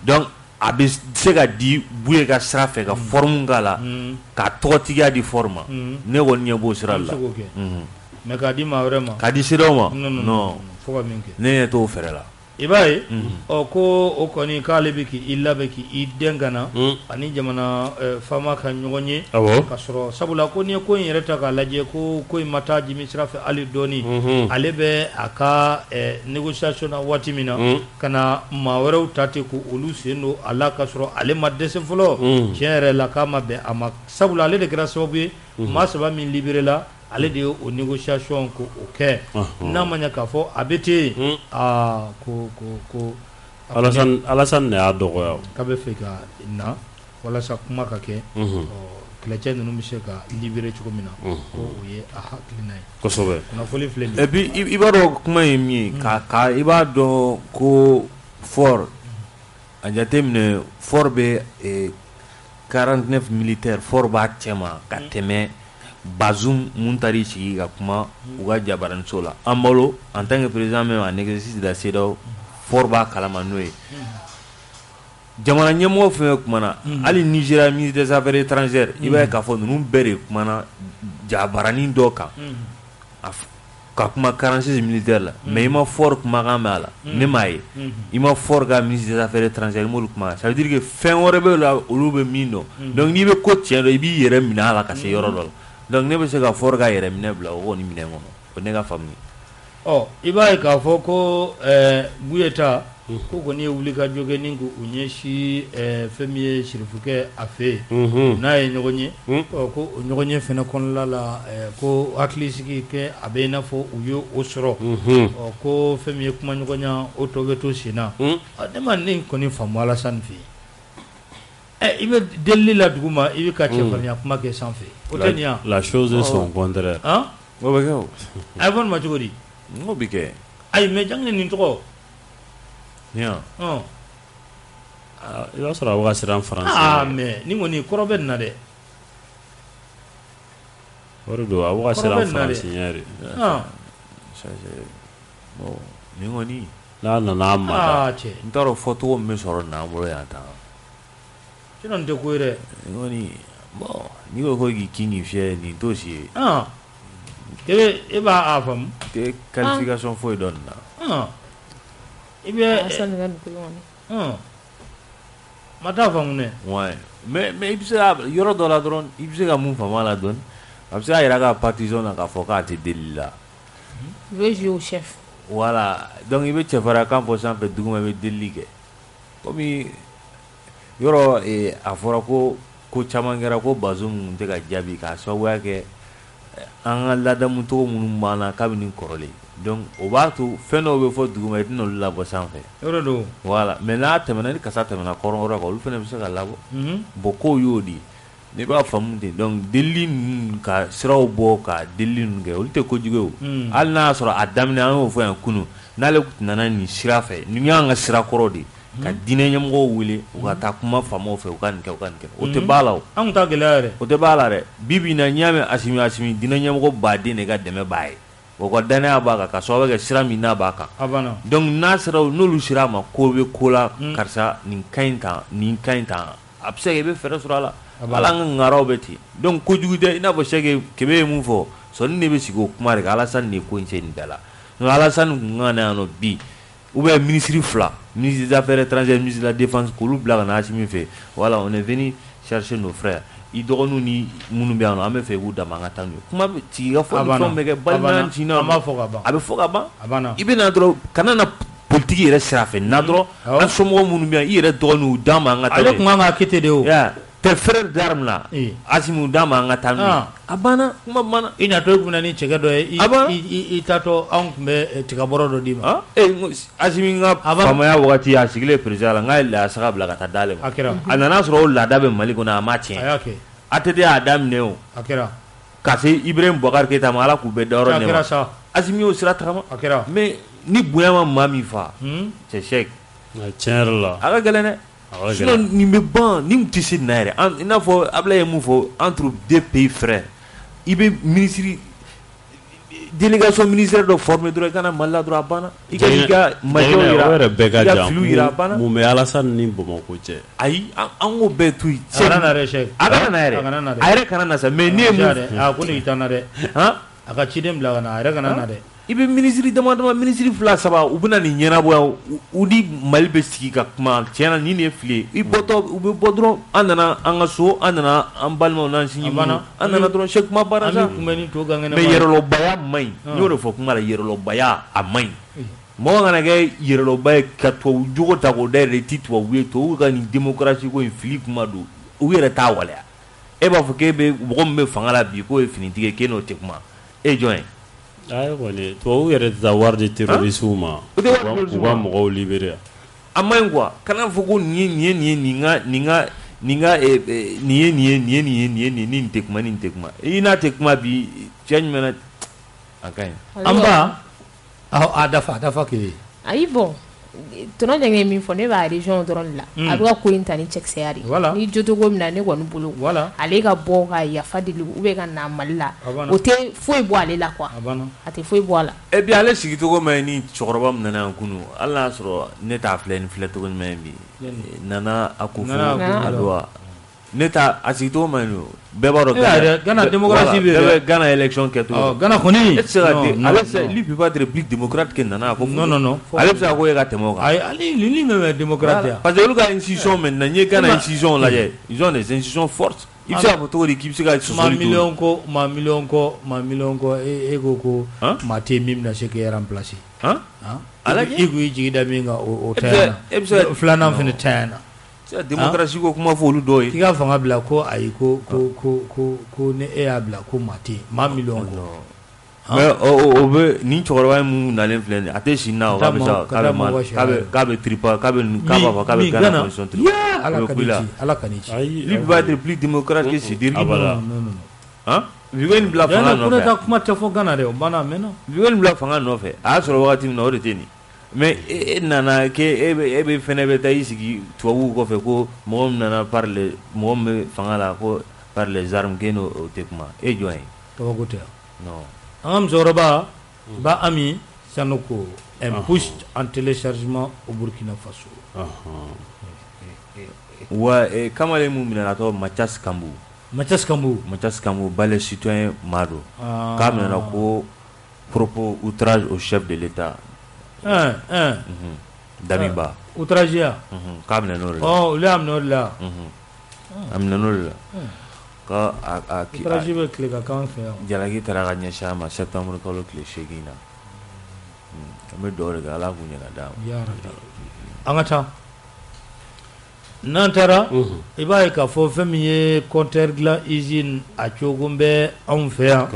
donc a bɛ se ka di Buye ka sira fɛ ka forme k'a la ka tɔgɔtigiya di Fort ma ne kɔni ɲɛ b'o sira la mais k'a di maa wɛrɛ ma k'a di CEDEAO ma non fo ka min kɛ ne ɲɛ t'o fɛrɛ la i b'a ye ko o kɔni k'ale bɛ k'i labɛn k'i den ka na ani jamana faama ka ɲɔgɔn ye ka sɔrɔ sabula ko n'i ye ko in yɛrɛ ta k'a lajɛ ko in ma taa Jimi sira fɛ hali dɔɔni ale bɛ a ka négociation na waati min na ka na maa wɛrɛw ta ten ko olu sen don a la ka sɔrɔ ale ma dɛsɛ fɔlɔ tiɲɛ yɛrɛ la k'a ma bɛn a ma sabula ale de kɛra sababu ye maa saba min libéré la ale de ye o négociation ko o kɛ n'a ma ɲɛ k'a fɔ a bɛ ten ko Alassane de y'a dɔgɔya k'a bɛ fɛ ka na walasa kuma ka kɛ kɛlɛcɛ ninnu bɛ se ka libérer cogo min na ko o ye a hakilina ye kosɛbɛ kunnafoni filɛ nin ye et puis i b'a dɔn kuma ye min ye ka i b'a dɔn ko Fort a jateminɛ Fort bɛ 49 militaires Fort b'a cɛma ka tɛmɛ Bazoum mun taar'i sigi ka kuma u ka jabaraninso la an bolo en tant que président même en exercice de la CEDEAO Fort b'a kalama n'o ye jamana ɲɛmɔgɔ fɛn fɛn kumana hali Nigéria ministre des affaires étrangères i b'a ye k'a fɔ ninnu bɛɛ de kumana jabaranin dɔ kan ka kuma 46 militaires la mais i ma Fort kumakan mɛn a la ne m'a ye i ma Fort ka ministre des affaires étrangères i m'olu kumakan ça veut dire que fɛn wɛrɛ bɛ la olu bɛ min dɔn donc n'i bɛ ko tiɲɛ dɔn i b'i yɛrɛ minɛ a la ka se yɔrɔ dɔ la donc ne bɛ se ka Fort ka yɛrɛ minɛ bila o kɔni minɛ kɔnɔ o ne ka faamu i b'a ye k'a fɔ ko Buye ta ko kɔni ye wuli ka jɔ kɛ ni k'u ɲɛsin fɛn min ye sirifukɛ a fɛ yen n'a ye ɲɔgɔn ye ko o ɲɔgɔn ye fɛnɛ kɔnɔna la ko hakilisigi kɛ a bɛ i n'a fɔ u ye o sɔrɔ ko fɛn min ye kuma ɲɔgɔnya o tɔ bɛ to sen na ne ma ne kɔni faamu Alassane fɛ yen i bɛ delili la dugu ma i bɛ ka cɛfarinya kuma kɛ sanfɛ o tɛ nin ya la chose est son contraire o bɛ kɛ o a ye fɔ nin ma cogo di n'o bɛ kɛ ayi mais jangili nin tɔgɔ i b'a sɔrɔ a bɛ ka siran Faransi mais ni kɔni kɔrɔ bɛ nin na dɛ o de don a bɛ ka siran Faransi ɲɛ de nin kɔni n'a nana a ma cɛ n t'a dɔn fɔcogo min bɛ sɔrɔ n'an bolo yan tan sinon nin tɛ ko ye dɛ nin kɔni bon n'i ko ko k'i kin k'i fiyɛ nin t'o si ye e b'a faamu tɛ qualification foyi dɔn nin na i bɛ ma t'a faamu dɛ mais i bɛ se ka yɔrɔ dɔ la dɔrɔn i bɛ se ka mun faamu a la dɔɔni a bɛ se ka jira k'a partisan na k'a fɔ k'a tɛ deli la i bɛ jouer au chef voilà donc i bɛ cɛfarinya kan fɔ sanfɛ duguma i bɛ delili kɛ komi yɔrɔ a fɔra ko caman kɛra ko Bazoum tɛ ka jaabi k'a sababuya kɛ an ka ladamu cogo minnu b'an na kabini kɔrɔlen donc o b'a to fɛn dɔw bɛ fɔ duguma i tɛna olu labɔ sanfɛ yɔrɔ don voilà mais n'a tɛmɛna ni kasa tɛmɛna kɔrɔnkɔrɔ kan olu fana bɛ se ka labɔ bon kow y'o de ne b'a faamu ten donc delili ninnu ka siraw bɔ ka delili ninnu kɛ olu tɛ kojugu ye o hali n'a y'a sɔrɔ a daminɛ an y'o fɔ yan kunun n'ale nana nin sira fɛ nin y'an ka sira kɔrɔ de ka diinɛ ɲɛmɔgɔw wele u ka taa kuma faamaw fɛ u ka nin kɛ o tɛ b'a la o an ta gɛlɛya yɛrɛ o tɛ b'a la dɛ bi na n'i y'a mɛn Asimi diinɛ ɲɛmɔgɔ baden de ka dɛmɛ b'a ye o ka danaya b'a kan ka sababu kɛ sira min n'a b'a kan donc n'a sera n'olu sera a ma ko bɛ ko la karisa nin ka ɲi tan a bɛ se ka i bɛ fɛɛrɛ sɔrɔ a la ala an ka ŋaraw bɛ ten donc kojugu tɛ i n'a fɔ Sɛki Kɛmɛ ye mun fɔ sɔni de bɛ sigi o kuma de kan Alasani de ye ko in cɛ nin bɛɛ la donc Alasani kun kan na yan nɔ bi ou bien ministre 2 ministre des affaires étrangères ministre de la défense k'olu bila ka na Asimi fɛ voilà on est venu chercher nos frères i dɔgɔninw ni minnu bɛ yan nɔ an bɛ fɛ k'u dama an ka taa n'u ye kuma bɛ sigi ka fɔ ni fɛnw bɛ kɛ balimaya tinna a bɛ fɔ ka ban i bɛ na dɔrɔn kana na politique yɛrɛ sira fɛ na dɔrɔn an somɔgɔw minnu bɛ yan i yɛrɛ dɔgɔninw d'a ma an ka taa ale kun kan ka kɛ ten de o tes frères d'armes là Asimi d'a ma an ka taa n'u ye a banna kuma banna i natɔ i kun na ni cɛkɛ dɔ ye i taatɔ anw kun bɛ tigabɔrɔ dɔ d'i ma Asimi ka faamaya wagati a sigilen président la n k'a ye layasaga bila ka taa d'ale ma a nana sɔrɔ o laada bɛ Mali kɔnɔ a ma tiɲɛ ATT y'a daminɛ o ka se Ibrahim Boubacar Keita ma Ala k'u bɛɛ dayɔrɔ nɛɛma Asimi y'o sira tagama mais ni bonya ma maa min fa c'est Sɛki tiɲɛ yɛrɛ la a ka gɛlɛn dɛ sinon nin bɛ ban ni tɛ se nin na yɛrɛ i n'a fɔ Ablaye ye mun fɔ entre deux pays frères i bɛ ministre délégation ministère dɔ former dɔrɔn i kana Mali la dɔrɔn a banna i ka majɛw yira i ka filiw yira a banna mun bɛ Alasani ni Bamakɔ cɛ ayi an k'o bɛɛ to yen a kana na yɛrɛ Sɛki a kana na yɛrɛ a yɛrɛ kana na sa mais ne ye mun a ko ne t'a na dɛ a ka ciden bila ka na a yɛrɛ kana na dɛ i bɛ ministre dama ministre 2 3 u bɛna nin ɲɛnabɔ yan u ni Mali bɛ sigi ka kuma tiɲɛna nin de ye fili ye i bɔtɔ u bɛ bɔ dɔrɔn an nana an ka so an nana an balimaw n'an sinji minnu an nana dɔrɔn Sɛki kuma banna sa mais yɛrɛlɔbaya ma ɲi n y'o de fɔ kuma la yɛrɛlɔbaya a ma ɲi mɔgɔ kana kɛ yɛrɛlɔba ye ka tubabu jogo ta k'o da yɛlɛ i ti tubabu ye tubabu ka nin démocratie ko in fili kuma don u yɛrɛ t'a waleya e b'a fɔ k'e bɛ mɔgɔ min bɛ fanga la bi k'o ye finitigi ye k'e n'o tɛ kuma e jɔn ye ayi kɔni tubabu yɛrɛ tɛ taa wari di terroriste ma u ka mɔgɔw libérer a ma ɲi quoi kana fɔ ko nin ye nin tɛ kuma i n'a tɛ kuma bi cɛ jumɛn a ka ɲi an ba a dafa k'e ayi bon tonton Jɛnkɛ ye min fɔ ne b'a région dɔrɔn de la a bɛ ka ko in ta ni cɛkisɛya de ni jotogo min na ne kɔni bolo ale ka bɔ ka yafa deli ou bien ka na Mali la o tɛ foyi bɔ ale la quoi a tɛ foyi bɔ a la et puis ale sigicogo ma ɲi ni cɛkɔrɔba min nana yan kunun hali n'a sɔrɔ ne t'a filɛ ni filɛcogo ɲuman ye bi Nana Akufo Addo ne t'a a sigicogo ma ɲi o bɛɛ b'a dɔn Ghana démocratie bɛ Ghana élection kɛcogo Ghana kɔni e tɛ se ka ale lui peut pas être plus démocrate que Nana Akufo non ale bɛ se ka ko e ka tɛmɛ o kan ayi ale ni même démocrate parce que olu ka institution maintenant n'i ye Ghana institution lajɛ ils ont des institutions fortes i bɛ se ka fɔ cogo di k'i bɛ se ka sɔsɔli to maa miliyɔn kɔ e ko maa tɛ min bɛna se k'e remplacer ala i ko i jigi da min kan o tɛ yan na filanan fana tɛ yan na démocratie ko kuma fɔ olu dɔw ye k'i ka fanga bila ko ayi ko ne e y'a bila ko maa tɛ maa miliyɔn kɔ mais o bɛ nin cɛkɔrɔba mun nalen filɛ nin a tɛ si na o k'a bɛ tripa k'a b'a fɔ k'a bɛ Ghana constitution tripa ala ka ni ci lui peut être plus démocrate que Sidiki Vigo in bila fanga nɔfɛ ko ne ka kuma tɛ fɔ Ghana dɛ o banna a mɛnna Vigo in bila fanga nɔfɛ a y'a sɔrɔ wagati min na o de tɛ nin mais e nana ke e bɛ fɛnɛ bɛ taa i sigi tubabuw kɔfɛ ko mɔgɔ min nana mɔgɔ min bɛ fanga la ko par les armes k'e n'o tɛ kuma e jɔn ye kabako tɛ non an ka musokɔrɔba Ba Ami Sanogo un push en téléchargement au Burkina Faso wa kamalen mun minɛna tɔgɔ Mathias Kambu bale citoyen Mado k'a minɛna ko propos outrage au chef de l'État Damiba outrage k'a minɛ n'o de la olu y'a minɛ o de la a minɛ n'o de la ka outrage bɛ tile ka k'an fɛ yan Jalaki taara ka ɲɛsin a ma septembre kalo tile 8 na an bɛ dugawu de kɛ Ala k'u ɲɛ ka d'a ma an ka taa n'an taara i b'a ye k'a fɔ fɛn min ye compteur dilan usine a cogo bɛ anw fɛ yan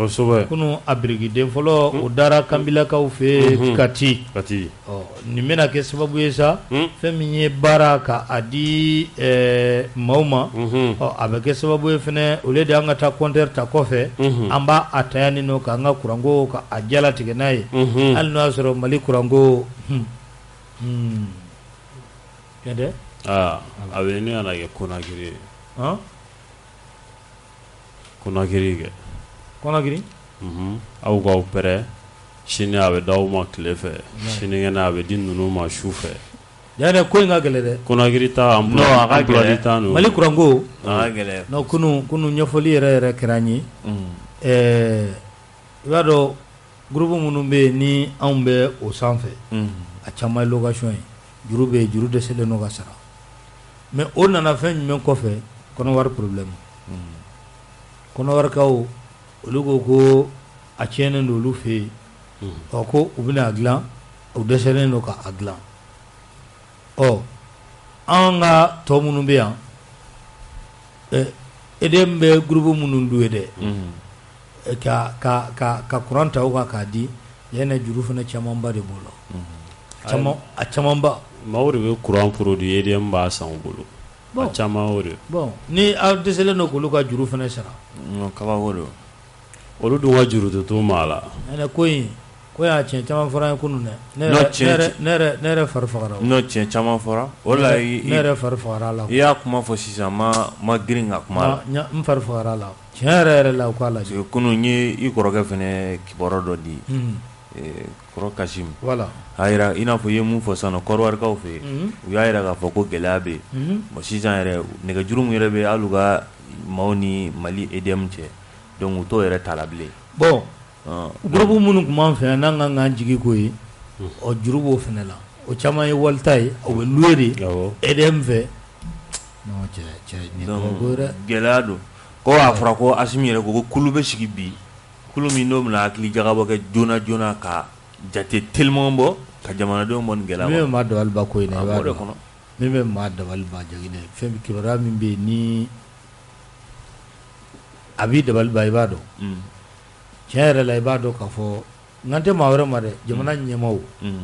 kunun a birikiden fɔlɔ o dara Kanbilakaw fɛ Kati nin bɛna kɛ sababu ye sa fɛn min ye baara ka a di maaw ma a bɛ kɛ sababu ye fɛnɛ olu de an ka taa compteur ta kɔfɛ an b'a a ta yan nɔ k'an ka kuranko ka a jalatigɛ n'a ye hali n'o y'a sɔrɔ Mali kuranko Kende? Abe ni ana ke Conakry. Conakry ke. Conakry? Aw ka opéré sini a bɛ d'aw ma tile fɛ sinikɛnɛ a bɛ di ninnu ma su fɛ. Yɛrɛ ko in ka gɛlɛ dɛ. Conakry ta emploi di ta no. Mali kuranko. A ka gɛlɛ. Non kunu ɲɛfɔli yɛrɛ kɛra an ye. I b'a dɔn groupe minnu bɛ yen ni anw bɛ o sanfɛ. A caman ye location ye. Juru bɛ yen, juru dɛsɛlen don ka sara. Mais o nana fɛn jumɛn kɔfɛ kɔnɔwari problème. Kɔnɔwarikaw olu ko a tiɲɛnen don olu fɛ yen. Ko u bɛna a dilan u dɛsɛlen don k'a dilan. An ka tɔ minnu bɛ yan EDM bɛ groupe minnu dun ye dɛ ka courant ta u kan k'a di yanni juru fana camanba de b'o la. A camanba. Maaw de bɛ courant produit EDM b'a san u bolo. A caman o de. Bon ni aw dɛsɛlen don k'olu ka juru fana sara. Kabako don. Olu dun ka juru tɛ to maa la. Ko y'a tiɲɛ caman fɔra an ye kunun dɛ. Ne yɛrɛ fari fagara. N'o tiɲɛ caman fɔra. O la ne yɛrɛ fari fagara la. I y'a kuma fɔ sisan ma girin ka kuma la. N fari fagara la. Tiɲɛ yɛrɛ la u k'a lajɛ. Parce que kunun n ye i kɔrɔkɛ fana kibaruya dɔ di. Kɔrɔ Kasim. Voilà. A yira i n'a fɔ i ye mun fɔ sisan nɔ Kɔriwarikaw fɛ yen u y'a yira k'a fɔ ko gɛlɛya bɛ yen. Bon sisan yɛrɛ nɛgɛjuru min yɛrɛ bɛ hali u ka maaw ni Mali EDM cɛ donc u t'o yɛrɛ ta la bilen. Bon groupe minnu tun b'an fɛ yan n'an kan k'an jigi ko ye juru b'o fana la o caman ye walita ye o bɛ louer de EDM fɛ. Non cɛ gɛlɛya don ko a fɔra ko Asimi yɛrɛ ko kulu bɛ sigi bi kulu min n'o bɛna hakili jagabɔ kɛ joona ka jate teliman bɔ ka jamanadenw bɔ nin gɛlɛya min bɛ maa dabaliba ko in na i b'a dɔn min bɛ maa dabaliba Jaginɛ fɛn kibaruya min bɛ yen ni a b'i dabaliba i b'a dɔn tiɲɛ yɛrɛ la i b'a dɔn k'a fɔ n'an tɛ maa wɛrɛ ma dɛ jamana ɲɛmaaw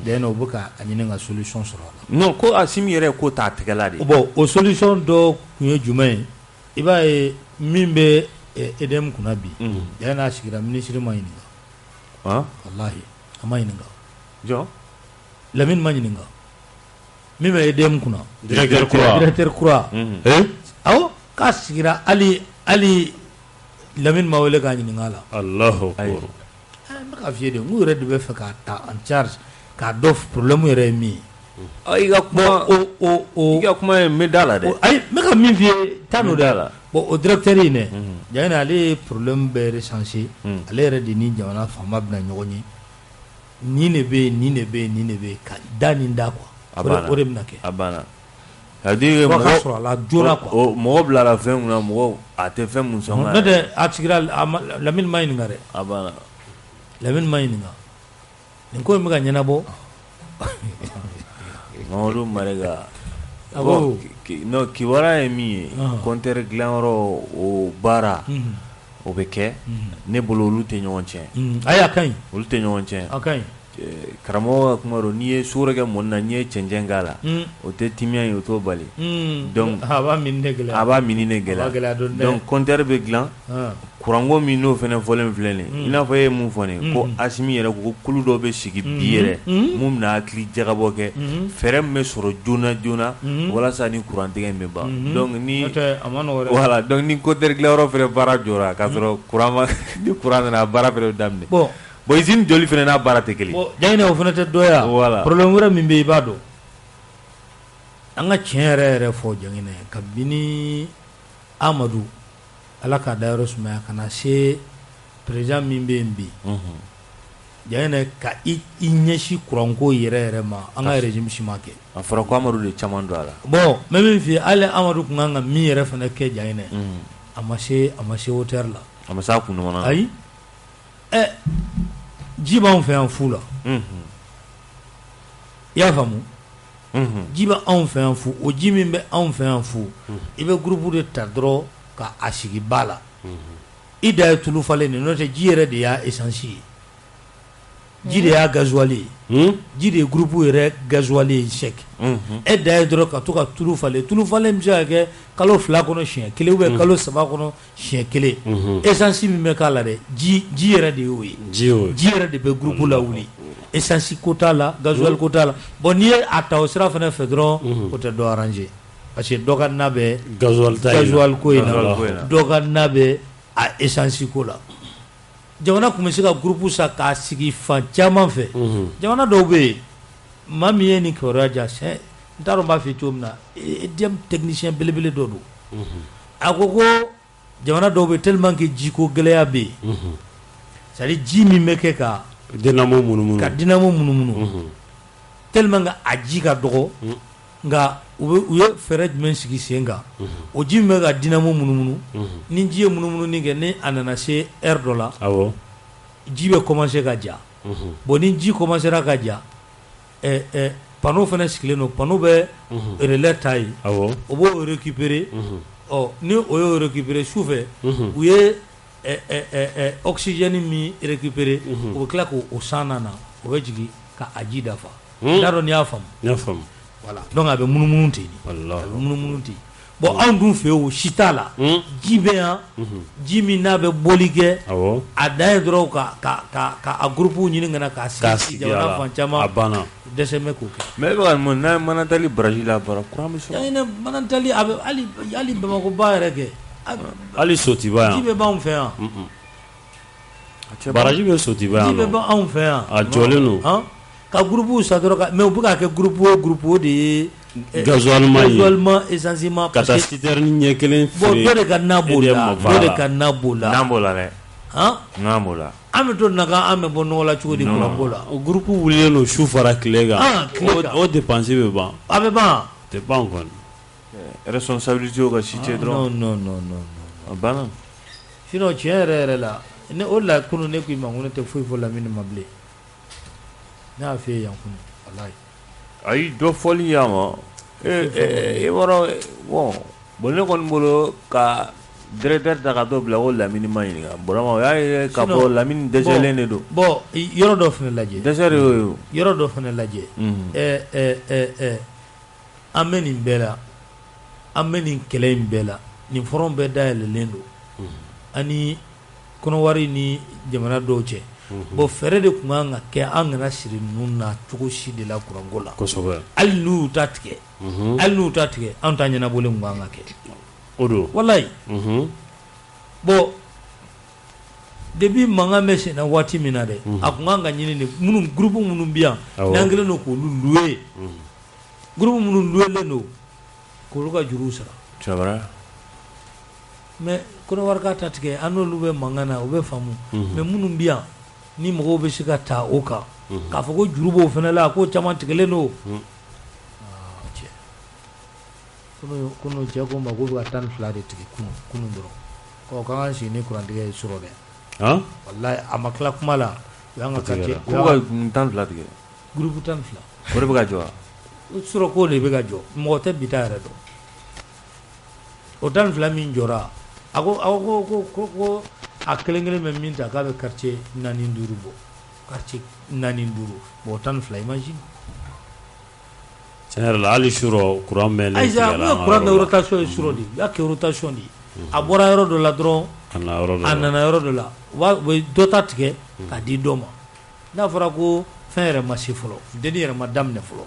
d'ailleurs u bɛ ka ɲini ka solution sɔrɔ a la. Non ko Asimi yɛrɛ ko t'a tɛgɛ la de. Bon o solution dɔ kun ye jumɛn ye i b'a ye min bɛ EDM kunna bi d'ailleurs n'a sigira ministre ma ɲininka. Wallahi a ma ɲininka. Jɔn? Lamine ma ɲininka. Min bɛ EDM kunna. Directeur kura. Awɔ k'a sigira hali Lamine ma wele k'a ɲininka la. Allahu akbar. N bɛ k'a f'i ye de n ko yɛrɛ de bɛ fɛ k'a ta en charge k'a dɔn problème yɛrɛ ye min ye. I ka kuma ye n bɛ da la dɛ. Ayi n bɛ ka min f'i ye taa n'o da la. Bon o directeur in dɛ Jaginɛ ale ye problème bɛɛ recenser ale yɛrɛ de ni jamana faama bɛna ɲɔgɔn ye nin de bɛ yen ka da nin da quoi o de bɛna kɛ. A banna. C'est-à-dire mɔgɔ sɔrɔ a la joona quoi. Mɔgɔ bila la fɛn mun na mɔgɔ a tɛ fɛn mun sɔn. Ne tɛ a sigira Lamine ma ɲininka dɛ. A banna. Lamine ma ɲininka nin ko in bɛ ka ɲɛnabɔ. Mamadu Marega. Non kibaruya ye min ye compteur dilanyɔrɔ o baara o bɛ kɛ ne bolo olu tɛ ɲɔgɔn tiɲɛ. Ayi a ka ɲi. Olu tɛ ɲɔgɔn tiɲɛ. A ka ɲi. Karamɔgɔ ka kuma don n'i ye so wɛrɛ kɛ mɔni na n'i ye cɛncɛn k'a la o tɛ timiya ye o t'o bali. Donc a b'a mini ne gɛlɛya. A b'a mini ne gɛlɛya. Donc compteur bɛ dilan kuranko min n'o fana fɔlen filɛ nin ye i n'a fɔ e ye mun fɔ nin ko Asimi yɛrɛ ko kulu dɔw bɛ sigi bi yɛrɛ mun bɛna hakili jagabɔ kɛ fɛɛrɛ min bɛ sɔrɔ joona walasa ni kurantigɛ in bɛ ban. Donc ni voilà donc ni compteur dilanyɔrɔ fana baara jɔra k'a sɔrɔ ni kuran nana baara fana bɛ daminɛ. Bon usine joli fana n'a baara tɛ kelen. Bon Jaginɛ o fana tɛ dɔ ye a. Voilà. Problème wɛrɛ min bɛ yen i b'a dɔn an ka tiɲɛ yɛrɛ fɔ Jaginɛ kabini Amadu Ala k'a da yɔrɔ sumaya ka na se président min bɛ yen bi Jaginɛ ka i ɲɛsin kuranko yɛrɛ ma an ka régime si ma kɛ. A fɔra ko Amadu de caman don a la. Bon n bɛ min f'i ye hali Amadu kun kan ka min yɛrɛ fana kɛ Jaginɛ a ma se hauteur la. A ma se a kun ɲɔgɔnna. Ayi ji b'anw fɛ yan fu la. I y'a faamu. Ji bɛ anw fɛ yan fu o ji min bɛ anw fɛ yan fu i bɛ groupe de ta dɔrɔn ka a sigi ba la. I da ye tulu falen de n'o tɛ ji yɛrɛ de y'a essence ye. I y'a faamu. Donc i bɛ ji min bɛ anw fɛ yan fu o ji min bɛ anw fɛ yan fu i bɛ groupe de ta dɔrɔn ka a sigi ba la. I da ye tulu falen de n'o tɛ ji yɛrɛ de y'a essence ye. I y'a faamu. Donc ji de y'a gasoil ji de ye groupe yɛrɛ gasoil ye chèque e da ye dɔrɔn ka to ka tulu falen bɛ se ka kɛ kalo 2 kɔnɔ siɲɛ 1 ou bien kalo 3 kɔnɔ siɲɛ 1 essence min bɛ k'a la dɛ ji yɛrɛ de y'o ye ji yɛrɛ de bɛ groupe la wuli essence ko t'a la gasoil ko t'a la bon n'i ye a ta o sira fana fɛ dɔrɔn o tɛ dɔ arranger parce que dɔ ka na bɛ gasoil ko in na dɔ ka na bɛ a essence ko la jamana tun bɛ se ka groupe sa k'a sigi fan caman fɛ jamana dɔw bɛ yen maa min ye nin kibaruya diya n t'a dɔn n b'a fɔ cogo min na EDM technicien belebele dɔ don a ko jamana dɔw bɛ tellement que jiko gɛlɛya bɛ yen c'est à dire ji min bɛ kɛ ka dinamo munumunu tellement que a ji ka dɔgɔ nka u ye fɛɛrɛ jumɛn sigi sen kan o ji min bɛ ka dinamo munumunu ni ji ye munumununi kɛ ni a nana se heure dɔ la ji bɛ commencer ka ja bon ni ji commencera ka ja panneau fana sigilen don panneau bɛ relais ta yen o b'o récupérer ni o y'o récupérer sufɛ u ye oxygène min récupérer o bɛ tila k'o san na o bɛ jigin ka a ji dafa n t'a dɔn n'i y'a faamu voilà donc a bɛ munumunu ten bon anw dun fɛ yen o si t'a la ji bɛ yan ji min n'a bɛ bɔli kɛ a dan ye dɔrɔn ka a groupe ɲini ka na k'a sigi jamana fan caman a banna dɛsɛ bɛ k'o kɛ mais e bɛ ka mun n'a ye manatali baraji la bara courant bɛ sɔrɔ manatali a bɛ hali Bamakɔ ba yɛrɛ kɛ hali Sotiba yan ji bɛ b'anw fɛ yan baraji bɛ Sotiba yan ji bɛ b'anw fɛ yan a jɔlen don ka groupe sa dɔrɔn mais u bɛ ka kɛ groupe o de ye gasoilement essentiellement ka taa citerne ɲɛ kelen bon dɔ de ka na b'o la n'an b'o la dɛ n'an b'o la an bɛ to nakan an bɛ bɔ nɔgɔ la cogo di courant ko la o groupe wulilen don su fara tile kan o dépense bɛ ban a bɛ ban tɛ ban kɔni responsabilité ka si tɛ dɔrɔn non a banna sinon tiɲɛ yɛrɛ la ne o la kunun ne ko i ma ko ne tɛ foyi fɔ Lamini ma bilen ne y'a f'i ye yan kunun walayi ayi dɔ fɔli y'a ma e bɔra bon ne kɔni bolo ka directeur ta ka dɔ bila ko Lamini ma ɲininka Burama o y'a ye k'a fɔ Lamini dɛsɛlen de don bon yɔrɔ dɔ fana lajɛ dɛsɛ de y'o ye yɔrɔ dɔ fana lajɛ an bɛ nin bɛɛ la an bɛ nin kɛlɛ in bɛɛ la nin front bɛɛ dayɛlɛlen don ani kɔnɔwari ni jamana dɔw cɛ bon fɛɛrɛ de tun kan ka kɛ an kana siri ninnu na cogo si de la kuranko la kosɛbɛ hali n'u y'u ta tigɛ an ta ɲɛnabɔlen tun kan ka kɛ o don walayi bon depuis mankan bɛ senna waati min na dɛ a tun kan ka ɲini de groupe minnu bɛ yan n'an kɛlen don k'olu louer groupe minnu louelen don k'olu ka juruw sara mais kɔnɔwari ka ta tigɛ an n'olu bɛ mankan na o bɛ faamu mais minnu bɛ yan ni mɔgɔw bɛ se ka ta o kan k'a fɔ ko juru b'o fana la ko caman tigɛlen don kunu cɛ ko ma k'u bɛ ka 12 de tigɛ kunu dɔrɔn k'an ka sigi ni kurantigɛ ye sɔrɔ dɛ walayi a ma tila kuma la o y'an ka quartier k'u ka 12 tigɛ groupe 12 o de bɛ ka jɔ wa sɔrɔ k'o de bɛ ka jɔ mɔgɔ tɛ bi ta yɛrɛ dɔn o 12 min jɔra a ko a kelen bɛ min ta k'a bɛ quartier 4 5 bɔ quartier 4 5 bon o 12 imagine tiɲɛ yɛrɛ la hali surɔ courant mɛnlen tigɛla an ka courant bɛ rotation ye surɔ de u y'a kɛ rotation de a bɔra yɔrɔ dɔ la dɔrɔn a nana yɔrɔ dɔ la u bɛ dɔ ta tigɛ k'a di dɔ ma n'a fɔra ko fɛn yɛrɛ ma se fɔlɔ funteni yɛrɛ ma daminɛ fɔlɔ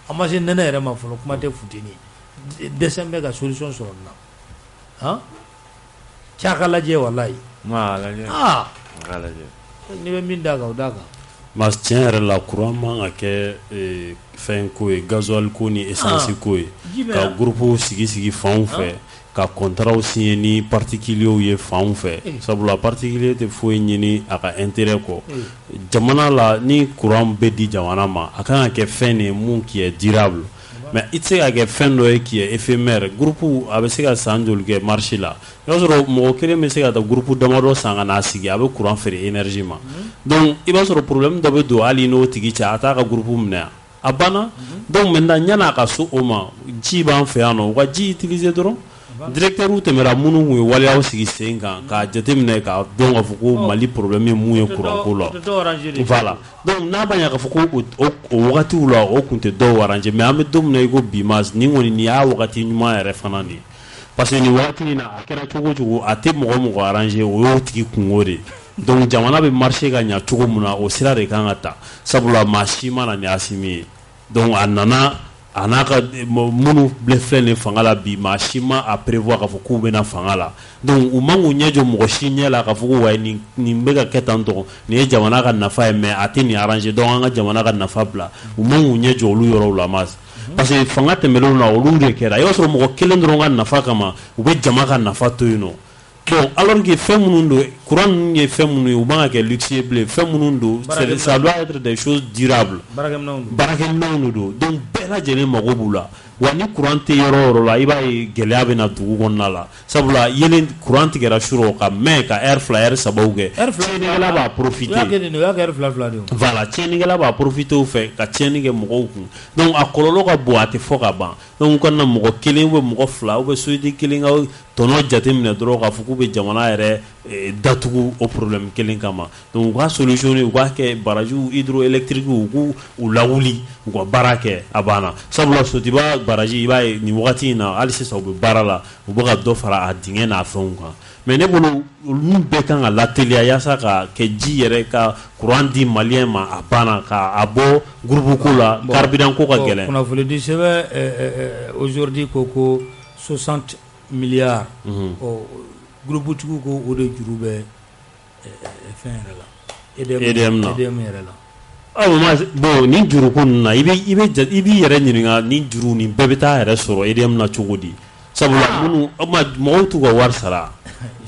a ma se nɛnɛ yɛrɛ ma fɔlɔ kuma tɛ funteni dɛsɛ bɛ ka solution sɔrɔ nin na cɛ a ka lajɛ walayi n'i bɛ min d'a kan o d'a kan mas tiɲɛ yɛrɛ la courant man ka kɛ fɛn ko ye gasoil ko ni essence ko ye ka groupe sigi fanw fɛ ka contrat signé ni particuliers ye fanw fɛ sabula particulier tɛ foyi ɲini a ka intérêt kɔ jamana la ni courant bɛ di jamana ma a kan ka kɛ fɛn de mun qui est durable mais i tɛ se ka kɛ fɛn dɔ ye qui est éphémère groupe a bɛ se ka san joli kɛ marché la i b'a sɔrɔ mɔgɔ kelen bɛ se ka taa groupe damadɔ san ka n'a sigi a bɛ courant feere énergie ma donc i b'a sɔrɔ problème dɔ bɛ don hali n'o tigi cɛ a t'a ka groupe minɛ yan a banna donc maintenant yan'a ka so o ma ji b'an fɛ yan nɔ u ka ji utiliser dɔrɔn directeur ou tɛmɛra minnu kun ye waleyaw sigi sen kan ka jateminɛ ka dɔn ka fɔ ko Mali problème ye mun ye courant ko la voilà donc n'a ba ɲa ka fɔ ko o wagatiw la o kun tɛ dɔw arranger mais an bɛ don min na i ko bi mas ni kɔni nin y'a wagati ɲuman yɛrɛ fana de parce que nin wagati in na a kɛra cogo cogo a tɛ mɔgɔ arranger o y'o tigi kungo de donc jamana bɛ marché ka ɲa cogo min na o sira de kan ka ta sabula maa si mana ni Asimi ye donc a nana a n'a ka minnu filɛ nin fanga la bi maa si ma a prévoir k'a fɔ k'u bɛna fanga la donc u man k'u ɲɛ jɔ mɔgɔ si ɲɛ la k'a fɔ ko wa nin bɛ ka kɛ tan tɔ nin ye jamana ka nafa ye mais a tɛ nin arranger donc an ka jamana ka nafa bila u man k'u ɲɛ jɔ olu yɔrɔw la mas parce que fanga tɛmɛlenw na olu de kɛra i b'a sɔrɔ mɔgɔ kelen dɔrɔn ka nafa kama u bɛ jama ka nafa to yen nɔ bon alors que fɛn minnu don courant ninnu ye fɛn minnu ye u man ka kɛ luxe ye bilen fɛn minnu don ça doit être des choses durables baarakɛminɛnw de don donc bɛɛ lajɛlen mago b'u la wa ni courant tɛ yɔrɔ o yɔrɔ la i b'a ye gɛlɛya bɛ na dugu kɔnɔna la sabula yelen courant tigɛra surɔ ka mɛn ka heure 2 heure 3 kɛ tiɲɛnikɛla b'a profiter voilà tiɲɛnikɛla b'a profiter o fɛ ka tiɲɛni kɛ mɔgɔw kun donc a kɔlɔlɔ ka bon a tɛ fɔ ka ban donc u kana mɔgɔ kelen ou bien mɔgɔ fila ou bien société kelen ka tɔnɔ jateminɛ dɔrɔn k'a fɔ k'u bɛ jamana yɛrɛ datugu o problème kelen kama donc u ka solutionner u k'a kɛ barajiw hydroélectrique u k'u lawuli u ka baara kɛ a banna sabula Sotiba baraji i b'a ye nin wagati in na hali sisan u bɛ baara la u bɛ ka dɔ fara a dingɛ n'a fɛnw kan mais ne bolo olu bɛɛ kan ka lateliya yaasa ka kɛ ji yɛrɛ ka courant di malien ma a banna ka a bɔ groupe ko la carburant ko ka gɛlɛn kunnafoni di sɛbɛn aujourd'hui ko 60 milliards groupe tigiw ko o de juru bɛ fɛn yɛrɛ la EDM yɛrɛ la bon ni juru ko ninnu na i b'i yɛrɛ ɲininka ni juru nin bɛɛ bɛ taa yɛrɛ sɔrɔ EDM na cogo di sabula minnu mɔgɔw t'u ka wari sara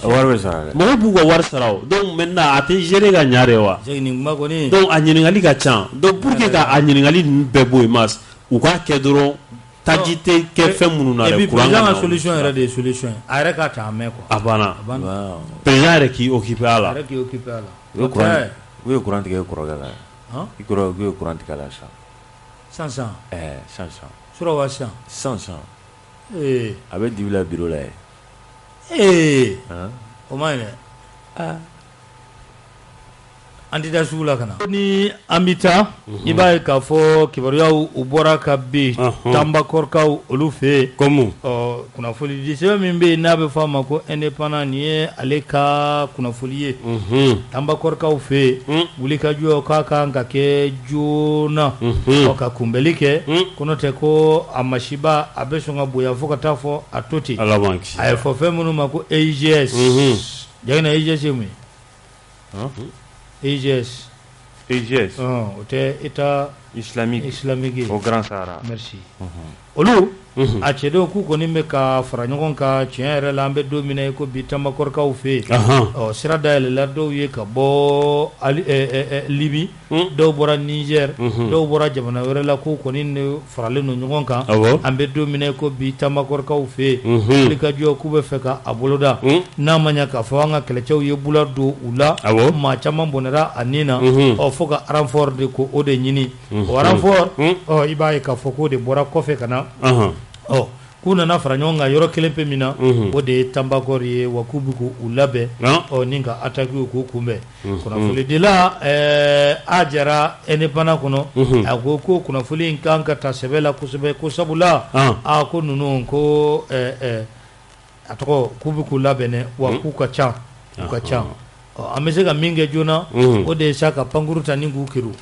wari bɛ sara dɛ mɔgɔw b'u ka wari sara o donc maintenant a tɛ gérer ka ɲa de wa donc a ɲininkali ka ca donc pour que ka a ɲininkali ninnu bɛɛ bɔ yen mas u k'a kɛ dɔrɔn taji tɛ kɛ fɛn minnu na dɛ courant ka solution yɛrɛ de ye solution ye a yɛrɛ ka ta a mɛn quoi a banna président yɛrɛ k'i occuper a la u ye courant tigɛ kɔrɔkɛ la i kɔrɔ u ye courant tigɛ la sisan sisan sura wa sisan a bɛ dibi la bureau la ye o ma ɲi dɛ an tɛ da sugu la ka na ni an bɛ taa i b'a ye k'a fɔ kibaruyaw u bɔra ka bin Tanbakɔrɔkaw olu fɛ yen comme kunnafoni di sɛbɛn min bɛ yen n'a bɛ fɔ a ma ko indépendant nin ye ale ka kunnafoni ye Tanbakɔrɔkaw fɛ yen wulikajɔ k'a kan ka kɛ joona ka kunbɛli kɛ ko n'o tɛ ko a masiba a bɛ sɔn ka bonya fo ka taa fɔ a to ten a ye fɔ fɛn minnu ma ko EIGS jagina EIGS ye mun ye EIGS o tɛ État islamique au Grand Sahara merci olu a cɛdenw k'u kɔni bɛ ka fara ɲɔgɔn kan tiɲɛ yɛrɛ la an bɛ don min na ko bi Tanbakɔrɔkaw fɛ yen sira dayɛlɛla dɔw ye ka bɔ Libi dɔw bɔra Niger dɔw bɔra jamana wɛrɛ la k'u kɔni faralen don ɲɔgɔn kan an bɛ don min na ko bi Tanbakɔrɔkaw fɛ yen wulikajɔ k'u bɛ fɛ ka a boloda n'a ma ɲɛ k'a fɔ an ka kɛlɛcɛw ye bula don u la maa caman bɔnɛra a nin na fo ka renfort de ko o de ɲini o renfort i b'a ye k'a fɔ k'o de bɔra kɔfɛ ka na k'u nana fara ɲɔgɔn kan yɔrɔ kelen pe min na o de ye Tanbakɔrɔ ye wa k'u bɛ k'u labɛn ni ka attaque k'u kunbɛn kunnafoni dila a jara indépendant kɔnɔ a ko kunnafoni in kan ka ta sɛbɛ la kosɛbɛ ko sabula ko ninnu ko a tɔgɔ k'u bɛ k'u labɛn wa k'u ka ca an bɛ se ka min kɛ joona o de ye sa ka pankuru ta ni k'u kiru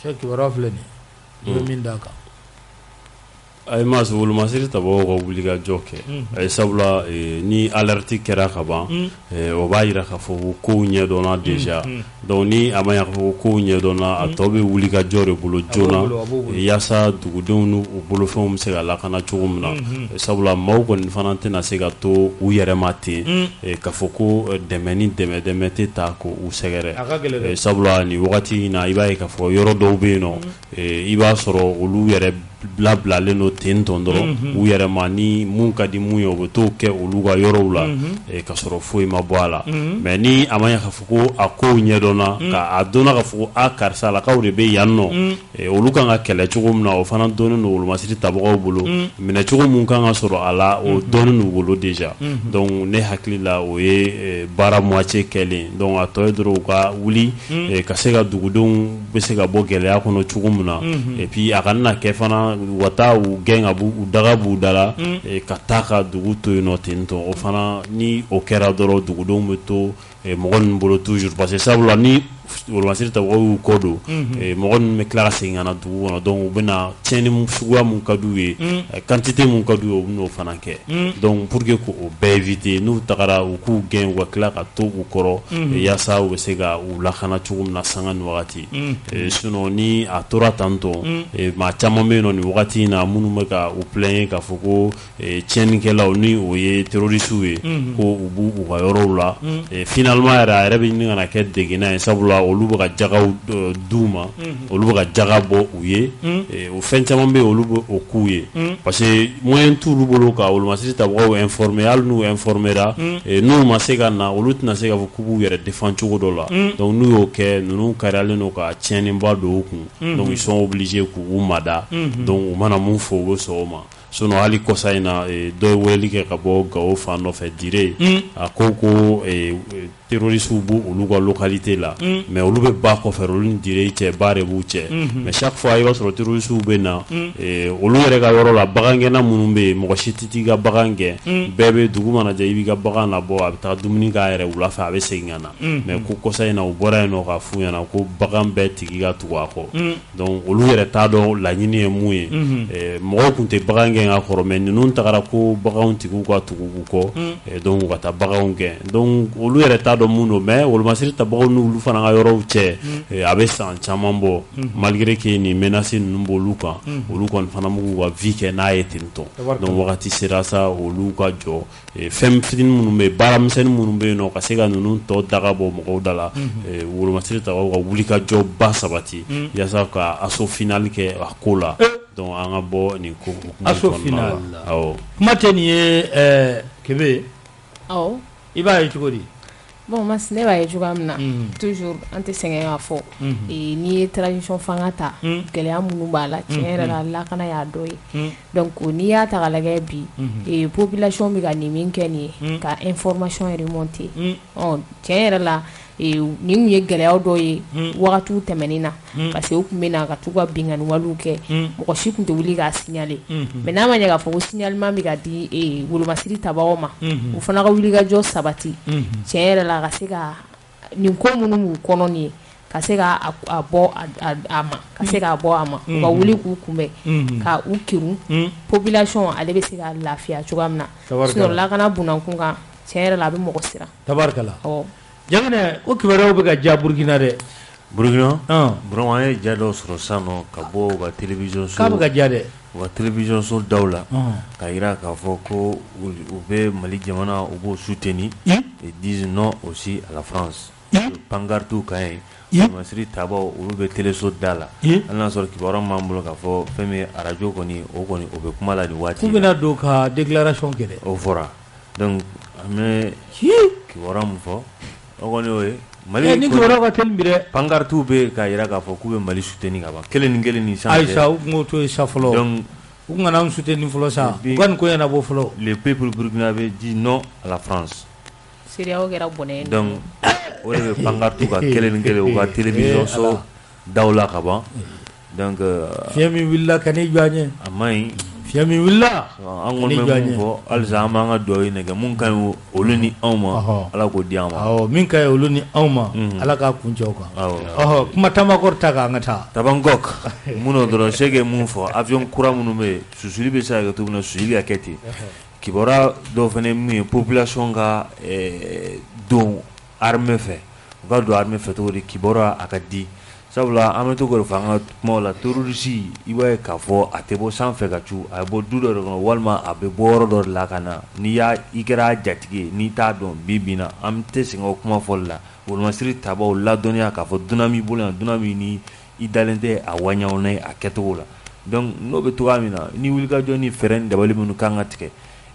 Cheikh kibaruya filɛ nin ye i bɛ min d'a kan a ye maa wolomasiri tabagaw ka wulikajɔ kɛ a ye sabula ni alerte kɛra ka ban o b'a jira k'a fɔ ko kow ɲɛdɔnna déjà donc ni a ma ɲɛ k'a fɔ ko kow ɲɛdɔnna a tɔ bɛ wulikajɔ de bolo joona yaasa dugudenw n'u bolofɛnw bɛ se ka lakana cogo min na sabula maaw kɔni fana tɛna se ka to u yɛrɛ ma ten k'a fɔ ko dɛmɛ ni dɛmɛ tɛ ta ko u sɛgɛrɛ sabula nin wagati in na i b'a ye k'a fɔ yɔrɔ dɔw bɛ yen nɔ i b'a sɔrɔ olu yɛrɛ blablalen no ten ton dɔrɔn u yɛrɛ ma ni mun ka di mun ye o bɛ t'o kɛ olu ka yɔrɔw la ka sɔrɔ foyi ma bɔ a la mais ni a ma ɲɛ k'a fɔ ko a kow ɲɛdɔnna ka a dɔnna k'a fɔ ko a karisa lakaw de bɛ yan nɔ olu kan ka kɛlɛ cogo min na o fana dɔnnen don wolomasiri tabagaw bolo minɛ cogo mun kan ka sɔrɔ a la o dɔnnen d'u bolo déjà donc ne hakili la o ye baara moitié kɛlen donc a tɔ ye dɔrɔn u ka wuli ka se ka dugudenw bɛ se ka bɔ gɛlɛya kɔnɔ cogo min na et puis a kana kɛ fana u ka taa u gɛn ka u daga b'u da la ka taa ka dugu to yen nɔ ten tɔ o fana ni o kɛra dɔrɔn dugudenw bɛ to mɔgɔ ninnu bolo toujours parce que sabula ni wolomasiri tabagaw y'u kɔ don mɔgɔ ninnu bɛ tila ka segin ka na dugu kɔnɔ donc u bɛna tiɲɛni suguya mun ka d'u ye quantité mun ka d'u ye u bɛn'o fana kɛ donc pour que k'o bɛɛ éviter n'u tagara u k'u gɛn u ka tila ka to u kɔrɔ yaasa u bɛ se ka u lakana cogo min na sanga ni wagati sinon ni a tora tantɔ maa caman bɛ yen nɔ nin wagati in na minnu bɛ ka u plaigner k'a fɔ ko tiɲɛnikɛlaw ni o ye terroristes ye ko u b'u u ka yɔrɔw la finalement yɛrɛ a yɛrɛ bɛ ɲini ka na kɛ degenna ye sabula olu bɛ ka jagaw d'u ma olu bɛ ka jaga bɔ u ye o fɛn caman bɛ yen olu bɛ o k'u ye parce que moyen t'olu bolo ka wolomasiri tabagaw informer hali n'u informera n'u ma se ka na olu tɛna se k'a fɔ k'u b'u yɛrɛ défend cogo dɔ la donc n'u y'o kɛ ninnu kariyalen don ka tiɲɛniba don u kun donc ils sont obligés k'u mada donc u mana mun fɔ u bɛ sɔn o ma sinon hali kɔsa in na dɔ ye weleli kɛ ka bɔ Gawo fan nɔfɛ Dire a ko ko terroristes b'u olu ka localité la mais olu bɛ ba kɔfɛ olu ni Dire cɛ ba de b'u cɛ mais chaque fois i b'a sɔrɔ terroristes bɛ na olu yɛrɛ ka yɔrɔ la bagangɛnna minnu bɛ yen mɔgɔ si tɛ t'i ka bagan gɛn bɛɛ bɛ dugu mana jɛ i b'i ka bagan labɔ a bɛ taa dumuni k'a yɛrɛ wula fɛ a bɛ segin ka na mais ko kɔsa in na u bɔra yen nɔ k'a f'u ɲɛna ko bagan bɛɛ tigi ka tugu a kɔ donc olu yɛrɛ t'a dɔn laɲini ye mun ye mɔgɔw tun tɛ bagan gɛn ka kɔrɔ mais ninnu tagara ko baganw tigiw ka tugu u kɔ donc u ka taa baganw gɛn donc olu yɛrɛ t'a dɔn mun don mais wolomasiri tabagaw n'olu fana ka yɔrɔw cɛ a bɛ san caman bɔ malgré que nin menace ninnu b'olu kan olu kɔni fana b'u ka vie kɛ n'a ye ten tɔ donc wagati sera sa olu ka jɔ fɛn fitinin minnu bɛ yen baara misɛnnin minnu bɛ yen nɔ ka se ka ninnu tɔ daga bɔ mɔgɔw da la wolomasiri tabagaw ka wulikajɔ ba sabati yaasa ka assaut final kɛ a ko la donc an ka bɔ nin ko assaut final awɔ kuma tɛ nin ye Kebe awɔ i b'a ye cogo di bon mas ne b'a ye cogoya min na toujours an tɛ sɛgɛn k'a fɔ n'i ye transition fanga ta gɛlɛya minnu b'a la tiɲɛ yɛrɛ la lakana y'a dɔ ye donc n'i y'a ta ka lajɛ bi population bɛ ka nin min kɛ nin ye ka information remonter tiɲɛ yɛrɛ la nin tun ye gɛlɛya dɔ ye wagatiw tɛmɛnen na parce que u tun bɛ na ka t'u ka binganni walew kɛ mɔgɔ si tun tɛ wuli k'a signaler mais n'a ma ɲɛ k'a fɔ ko signalement bɛ ka di wolomasiri tabagaw ma u fana ka wulikajɔ sabati tiɲɛ yɛrɛ la ka se ka nin ko minnu b'u kɔnɔ nin ye ka se k'a bɔ a ma ka se k'a bɔ a ma u ka wuli k'u kunbɛn ka u kirun population ale bɛ se ka lafiya cogoya min na sinon lakana bunakun kan tiɲɛ yɛrɛ la a bɛ mɔgɔ siran tabarikala Janginɛ o kibaruyaw bɛ ka diya Burkina dɛ Burkina vraiment an ye diya dɔw sɔrɔ sisan nɔ ka bɔ u ka télévision so k'a bɛ ka diya dɛ u ka télévision so daw la ka yira k'a fɔ ko u bɛ Mali jamana u b'o soutenir et disent non aussi à la France pankartu kan ye wolomasiri tabagaw olu bɛ téléso da la hali n'a sɔrɔ kibaruya min b'an bolo k'a fɔ fɛn min ye radio kɔni o bɛ kuma la nin waati k'u bɛna don ka déclaration kɛ dɛ o fɔra donc an bɛ kibaruya min fɔ o kɔni o ye Mali ni kibaruya ka teli bi dɛ pankartu bɛ ka yira k'a fɔ k'u bɛ Mali soutenir ka ban kelen ni kelen ni sanfɛ ayisa u kun to ye sa fɔlɔ donc u kana an soutenir fɔlɔ sa u ka nin ko ɲɛnabɔ fɔlɔ le peuple burkinabé dit non à la France CEDEAO kɛra bɔnɛ donc o de bɛ pankartu ka kelen ni kelen u ka télévision so daw la ka ban donc fiɲɛ min wulila ka n'i jɔ an ye a man ɲi fiɲɛ min wulila an kɔni bɛ mun fɔ halisa an b'an ka dugawu ɲini kɛ mun ka ɲi olu ni anw ma ala k'o di an ma awɔ min ka ɲi olu ni anw ma ala k'a kun cɛ o kan awɔ kuma tamakɔrɔ ta k'an ka taa Tabangok minnu dɔrɔn se ka mun fɔ avion kura minnu bɛ yen susuli bɛ se ka kɛ cogo min na susuli ka kɛ ten kibaruya dɔw fana ye mun ye population ka don armée fɛ u ka don armée fɛ cogo di kibaruya a ka di sabula an bɛ to k'o de fɔ an ka kumaw la terroriste i b'a ye k'a fɔ a tɛ bɔ sanfɛ ka cu a bɛ bɔ du dɔ de kɔnɔ walima a bɛ bɔ yɔrɔ dɔ de la ka na i kɛra jatigi ye n'i t'a dɔn bi bi in na an tɛ sɛgɛn o kuma fɔli la wolomasiri tabagaw ladɔnniya k'a fɔ dunan b'i bolo yan dunan min ni i dalen tɛ a waɲaw n'a ye a kɛcogo la donc no be to amina ni wulika joni feren dabali mun kan atike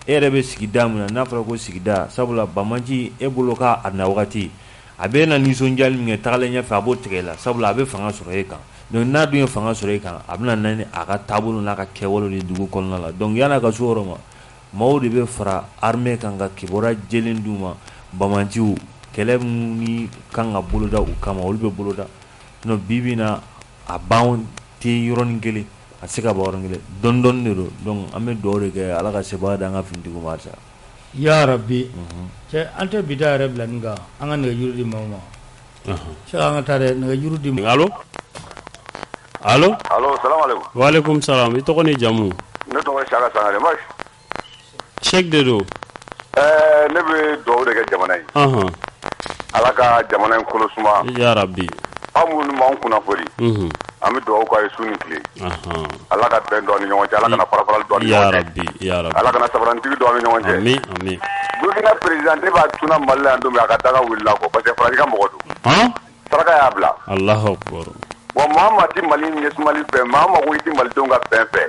ere be sigida mun na fara ko sigida sabula bamanji e boloka adna wakati abena ni sonjal mi tagale nya fa bo tigela sabula abe fanga soro e kan donc na du fanga soro e kan abna nani aga tabulu na ka kewolo ni dugu kolna la donc yana ka soro ma mawdi be fara armée kan ga kibora jelen duma bamanji kelem ni kan ga boloda u kama wolbe boloda no bibina a bound ti yoron gele a sika boron gele don ni do donc ame dore ke ala ka seba da nga finti ko marsa ya rabbi ce ante bidare blanga anga ne yurdi mama ce anga tare ne yurdi allo salam alaikum wa alaikum salam ito ko ni jamu ne to shaka sangare mas check de do ne be do de ke jamana yi ala ka jamana in kolo suma ya rabbi amunu ma kuna fori ami do ko ay suni kle ala ka ben do ni nyonje ala kana paraparal do ni ya rabbi ala kana sabranti do ni nyonje amin burkina president ba tuna malla ndo me aka daga willa ko parce que franga mo godo saraka ya bla allahu akbar wa muhammad mali ni ismaili be mama ko iti mal donga pepe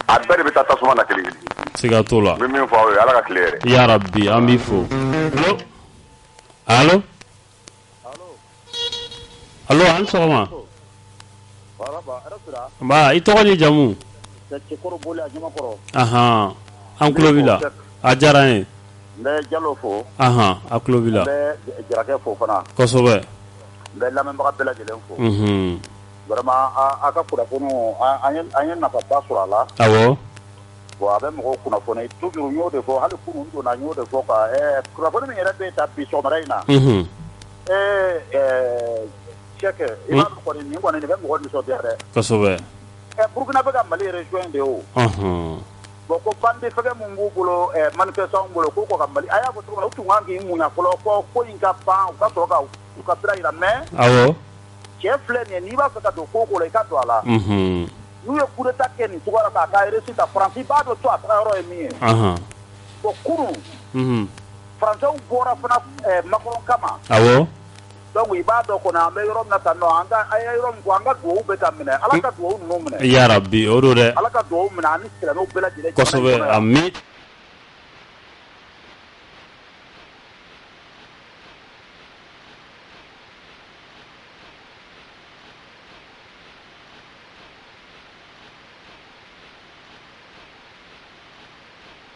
a bere be tata suma na kelingili siga tola mi min fa ala ka claire ya rabbi ami fo allo an sɔgɔma ba i tɔgɔ ni jamu an tulo b'i la a diyara n ye n bɛ Jalo fo a tulo b'i la n bɛ Jarakɛ fo fana kosɛbɛ n bɛ lamɛnbaga bɛɛ lajɛlen fo vraiment a ka kunnafoniw an ye nafaba sɔrɔ a la awɔ bon a bɛ mɔgɔw kunnafoni toujours n y'o de fɔ hali kunun donna n y'o de fɔ ka kunnafoni min yɛrɛ bɛ ta bi sɔgɔmada in na Cheikh i b'a dɔn kɔni nin kɔni nin bɛ mɔgɔ nisɔndiya dɛ kosɛbɛ Burkina bɛ ka Mali région in de o bon ko bandi fɛgɛ mun b'u bolo manifestant bolo ko ka Mali a y'a fɔ cogo min na u tun kan k'i muɲa fɔlɔ ko in ka ban u ka sɔrɔ ka u ka sira yira mais awɔ cɛ filɛ nin ye n'i b'a fɛ ka don ko la i ka don a la n'u ye coup d'état kɛ nin cogoya la k'a ka réussite ta France i b'a dɔn to a taga yɔrɔ ye min ye bon kunun Français bɔra fana Macron kama awɔ donc i b'a dɔn kɔni an bɛ yɔrɔ min na tan nɔ an ye yɔrɔ min fɔ an ka duwawu bɛ ka minɛ ala ka duwawu ninnu minɛ ya rabbi o do dɛ ala ka duwawu minɛ ani silamɛw bɛɛ lajɛlen kosɛbɛ amin